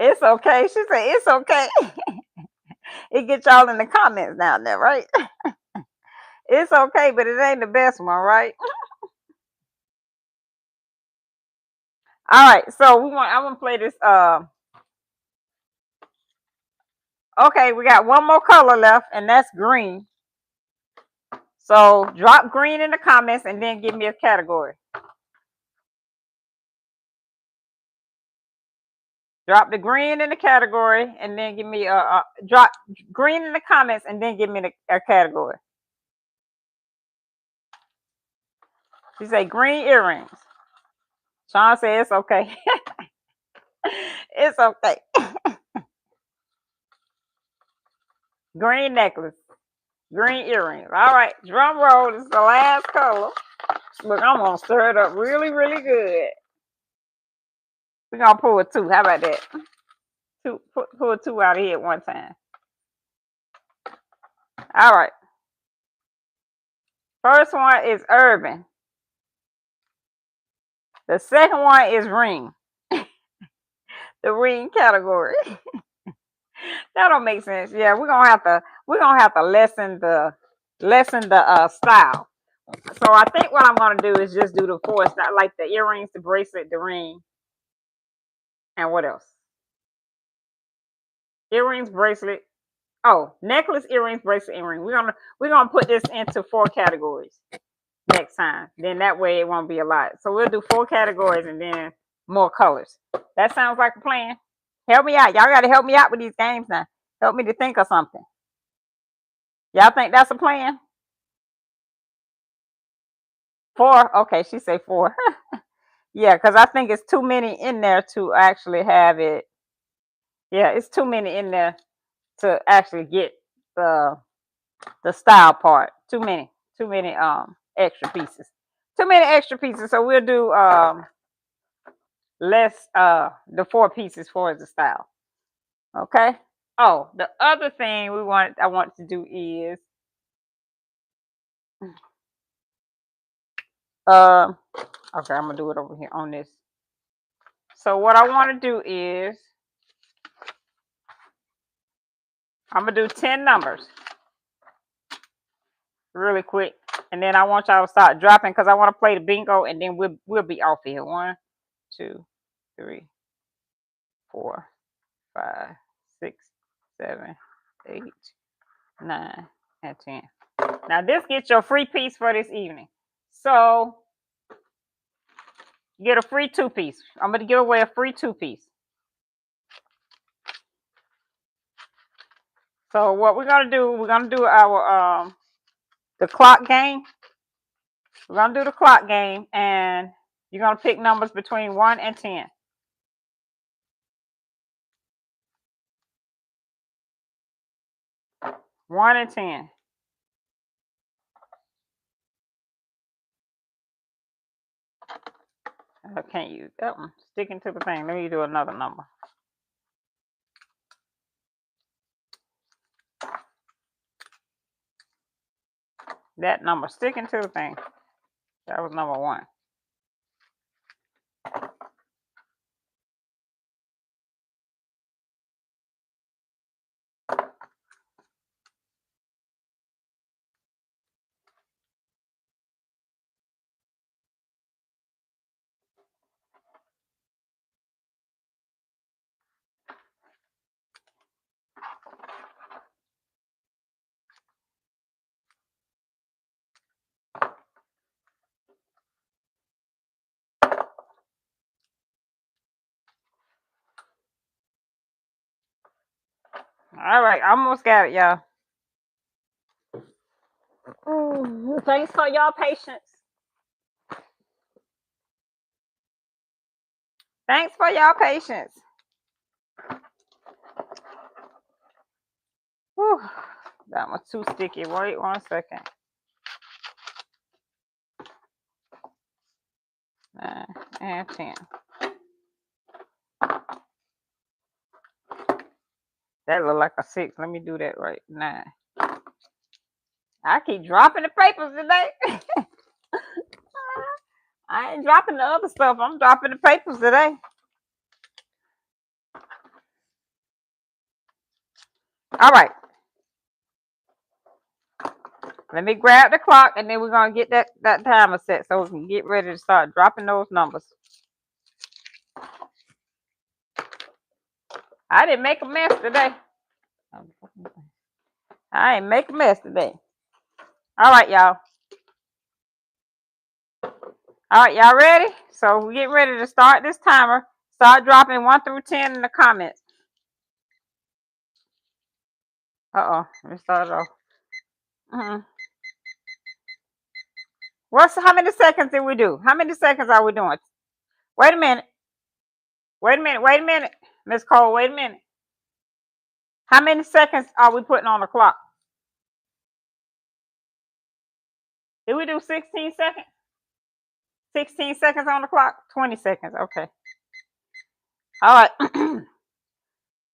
It's okay. She said it's okay. It gets y'all in the comments down there, right? It's okay, but it ain't the best one, right? All right, so I'm gonna play this. Okay, we got one more color left, and that's green. So drop green in the comments and then give me a category. Drop the green in the category and then give me drop green in the comments and then give me a category. She say green earrings. Sean said it's okay. It's okay. Green necklace. Green earrings. All right, drum roll. This is the last color. Look, I'm gonna stir it up really, really good. We're gonna pull a 2. How about that? Pull 2 out of here at one time. All right. First one is urban. The second one is ring. The ring category. That don't make sense. Yeah, we're gonna have to lessen the style. So I think what I'm gonna do is just do the 4 style, like the earrings, the bracelet, the ring, and what else? Earrings, bracelet. Oh, necklace, earrings, bracelet, earring. We're gonna put this into 4 categories next time. Then that way it won't be a lot. So we'll do 4 categories and then more colors. That sounds like a plan. Help me out. Y'all gotta help me out with these games now. Help me to think of something. Y'all think that's a plan? 4? Okay, she say 4. Yeah, because I think it's too many in there to actually have it. Yeah, it's too many in there to actually get the style part. Too many extra pieces. Too many extra pieces. So we'll do less the 4 pieces for the style. Okay. Oh, the other thing I want to do is okay, I'm gonna do it over here on this. So what I want to do is I'm gonna do 10 numbers really quick, and then I want y'all to start dropping because I want to play the bingo, and then we'll be off here. 1, 2, 3, 4, 5, 6, 7, 8, 9, and 10. Now this gets your free piece for this evening. So you get a free 2-piece. I'm gonna give away a free 2-piece. So what we're gonna do our the clock game. We're gonna do the clock game, and you're gonna pick numbers between 1 and 10. 1 and 10. I can't use that one. Sticking to the thing. Let me do another number. That number. Sticking to the thing. That was number 1. All right, almost got it, y'all. Thanks for y'all patience. Thanks for y'all patience. Whew, that was too sticky. Wait 1 second. 9 and 10. That look like a 6. Let me do that right. 9. I keep dropping the papers today. I ain't dropping the other stuff. I'm dropping the papers today. All right. Let me grab the clock and then we're going to get that timer set so we can get ready to start dropping those numbers. I didn't make a mess today. I ain't make a mess today. All right, y'all. All right, y'all ready? So we get ready to start this timer. Start dropping 1 through 10 in the comments. Uh-oh. Let me start it off. How many seconds did we do? How many seconds are we doing? Wait a minute. Wait a minute. Miss Cole, wait a minute. How many seconds are we putting on the clock? Did we do 16 seconds? 16 seconds on the clock? 20 seconds. Okay. All right.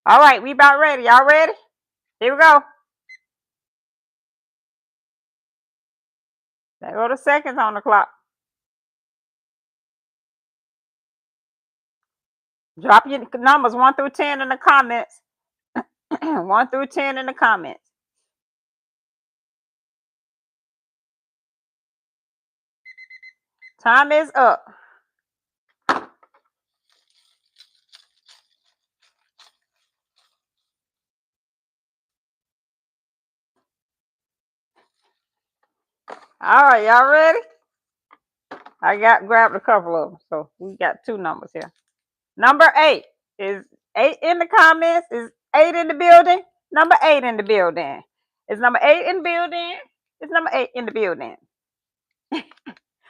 All right, we about ready. Y'all ready? Here we go. There go the seconds on the clock. Drop your numbers 1 through 10 in the comments. 1 through 10 in the comments. Time is up. All right, y'all ready? I grabbed a couple of them, so we got 2 numbers here. Number 8 is 8 in the comments. Is 8 in the building? Number 8 in the building. Is number 8 in the building? Is number 8 in the building?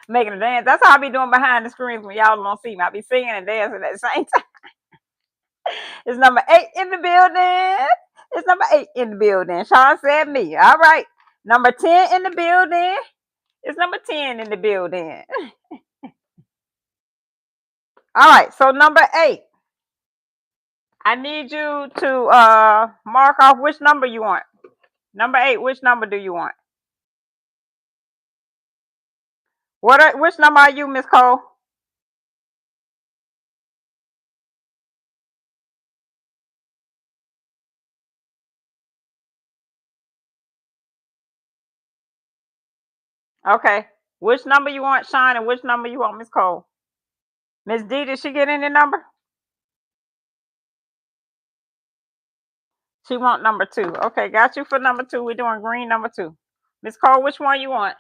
Making a dance. That's how I be doing behind the screens when y'all don't see me. I be singing and dancing at the same time. Is number 8 in the building? Is number 8 in the building? Sean said me. All right. Number 10 in the building. Is number 10 in the building? All right. So number 8. I need you to mark off which number you want. Number 8, which number do you want? Which number are you, Miss Cole? Okay. Which number you want, Sean, and which number you want, Miss Cole? Miss D, did she get any number? She want number 2. Okay, got you for number 2. We're doing green number 2. Miss Cole, which one you want?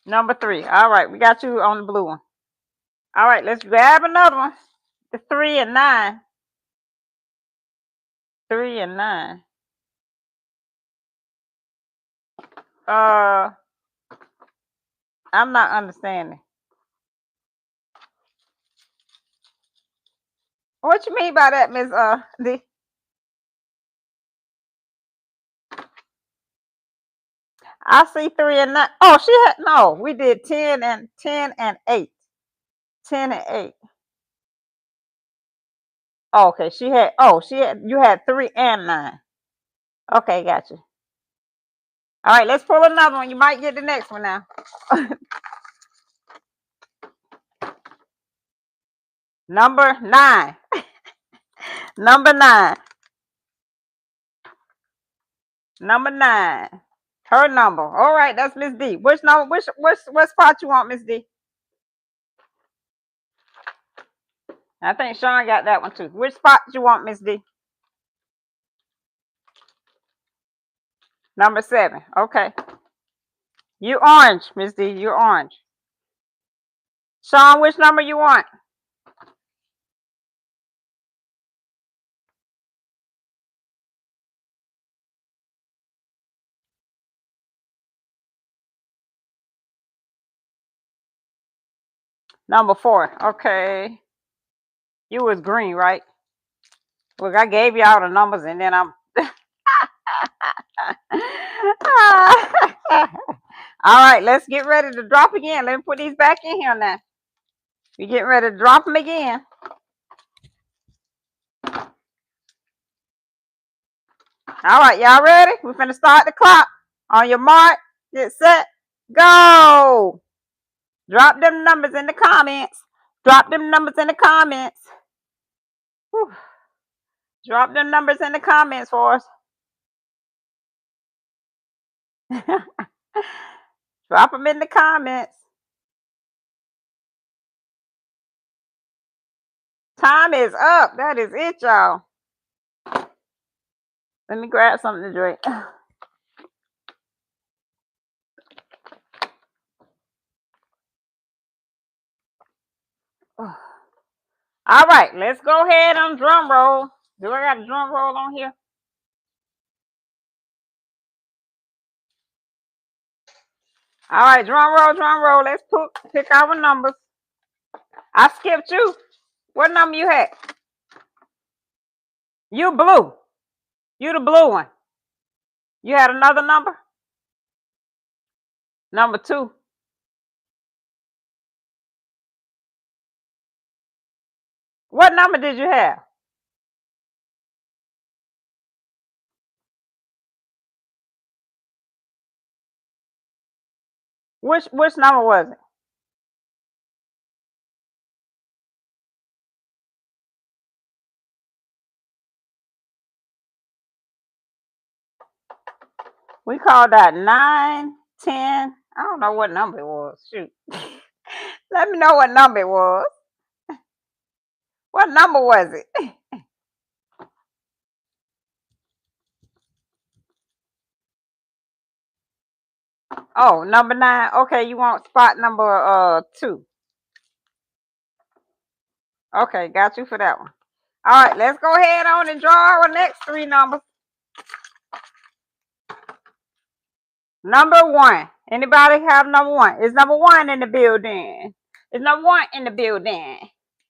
Number 3. All right, we got you on the blue one. All right, let's grab another one. The 3 and 9. 3 and 9. I'm not understanding. What you mean by that, Miss D? I see 3 and 9. Oh, she had no. We did 10 and 8. 10 and 8. Oh, okay, you had 3 and 9. Okay, got you. All right, let's pull another one. You might get the next one now. Number 9. Number 9. Number 9. Her number. All right, that's Miss D. Which number? What spot you want, Miss D? I think Sean got that one too. Which spot you want, Miss D? Number 7. Okay. You orange, Miss D. You're orange. Sean, which number you want? Number 4. Okay. You was green, right? Look, I gave y'all the numbers and then I'm all right, let's get ready to drop again. Let me put these back in here now. We getting ready to drop them again. All right, y'all ready? We're finna start the clock. On your mark, get set, go. Drop them numbers in the comments. Drop them numbers in the comments. Whew. Drop them numbers in the comments for us. Drop them in the comments. Time is up. That is it, y'all. Let me grab something to drink. All right, let's go ahead on drum roll. Do I got a drum roll on here? All right, drum roll, drum roll. Let's pick our numbers. I skipped you. What number you had? You blue. You the blue one. You had another number? Number 2. What number did you have? Which number was it? We called that 9, 10. I don't know what number it was. Shoot. Let me know what number it was. What number was it? Oh, number 9. Okay, you want spot number 2. Okay, got you for that one. All right, let's go ahead on and draw our next 3 numbers. Number 1. Anybody have number 1? Is number 1 in the building? Is number 1 in the building?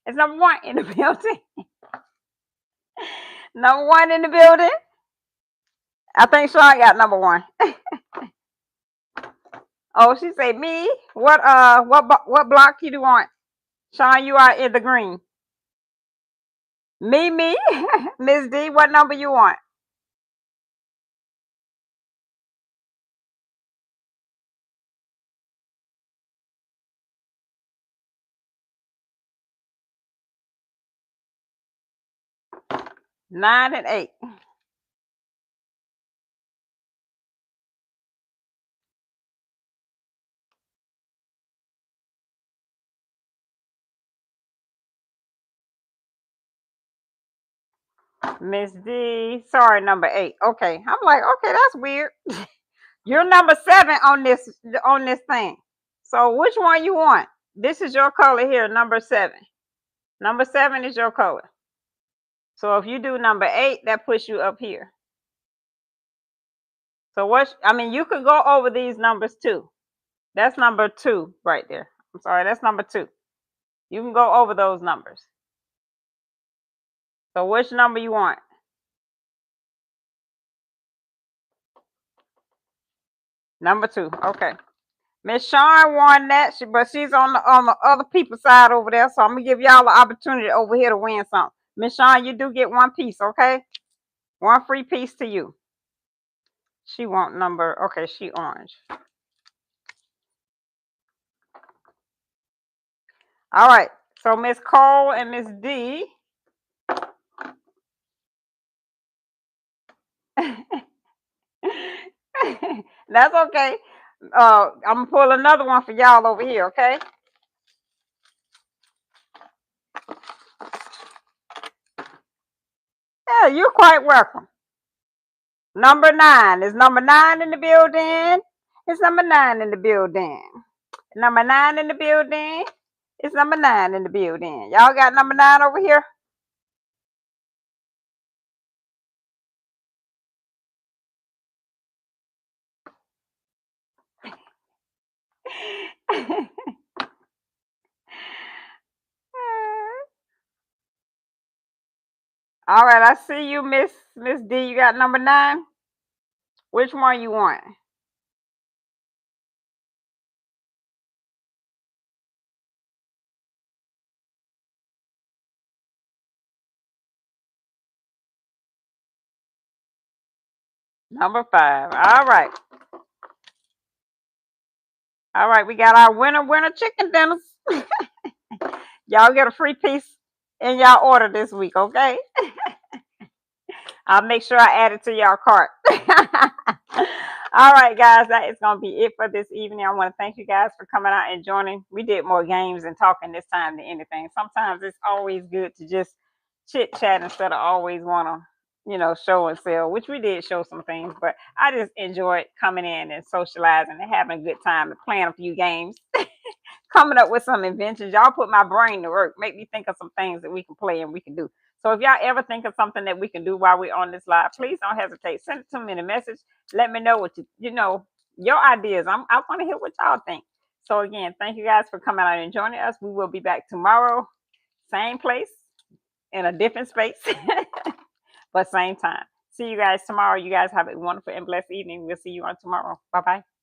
Is number 1 in the building? Number 1 in the building? I think Sean got number 1. Oh, she said me. What block you do want? Sean, you are in the green. Me. Miss D, what number you want? Nine and 8. Miss D, sorry, number 8. Okay, I'm like, okay, that's weird. You're number 7 on this thing. So which one you want? This is your color here, number 7. Number 7 is your color. So if you do number 8, that puts you up here. So you could go over these numbers too. That's number 2 right there. I'm sorry, that's number 2. You can go over those numbers. So which number you want? Number 2. Okay. Miss Shawn won that, but she's on the other people's side over there. So I'm gonna give y'all an opportunity over here to win something. Miss Shawn, you do get 1 piece, okay? 1 free piece to you. She want number. Okay, she orange. All right. So Miss Cole and Miss D. That's okay. I'm gonna pull another one for y'all over here, okay? Yeah, you're quite welcome. Number 9. Is number 9 in the building? It's number 9 in the building. Number 9 in the building. It's number 9 in the building. Y'all got number 9 over here? All right, I see you, Miss D. You got number 9. Which one you want? Number 5. All right. All right, we got our winner chicken dinners. Y'all get a free piece in y'all order this week, okay? I'll make sure I add it to y'all cart. All right, guys, that is going to be it for this evening. I want to thank you guys for coming out and joining. We did more games and talking this time than anything. Sometimes it's always good to just chit chat instead of always want to, show and sell, which we did show some things, but I just enjoyed coming in and socializing and having a good time and playing a few games. Coming up with some inventions. Y'all put my brain to work. Make me think of some things that we can play and we can do. So if y'all ever think of something that we can do while we're on this live, please don't hesitate. Send it to me in a message. Let me know what your ideas. I want to hear what y'all think. So again, thank you guys for coming out and joining us. We will be back tomorrow, same place, in a different space, but same time. See you guys tomorrow. You guys have a wonderful and blessed evening. We'll see you on tomorrow. Bye bye.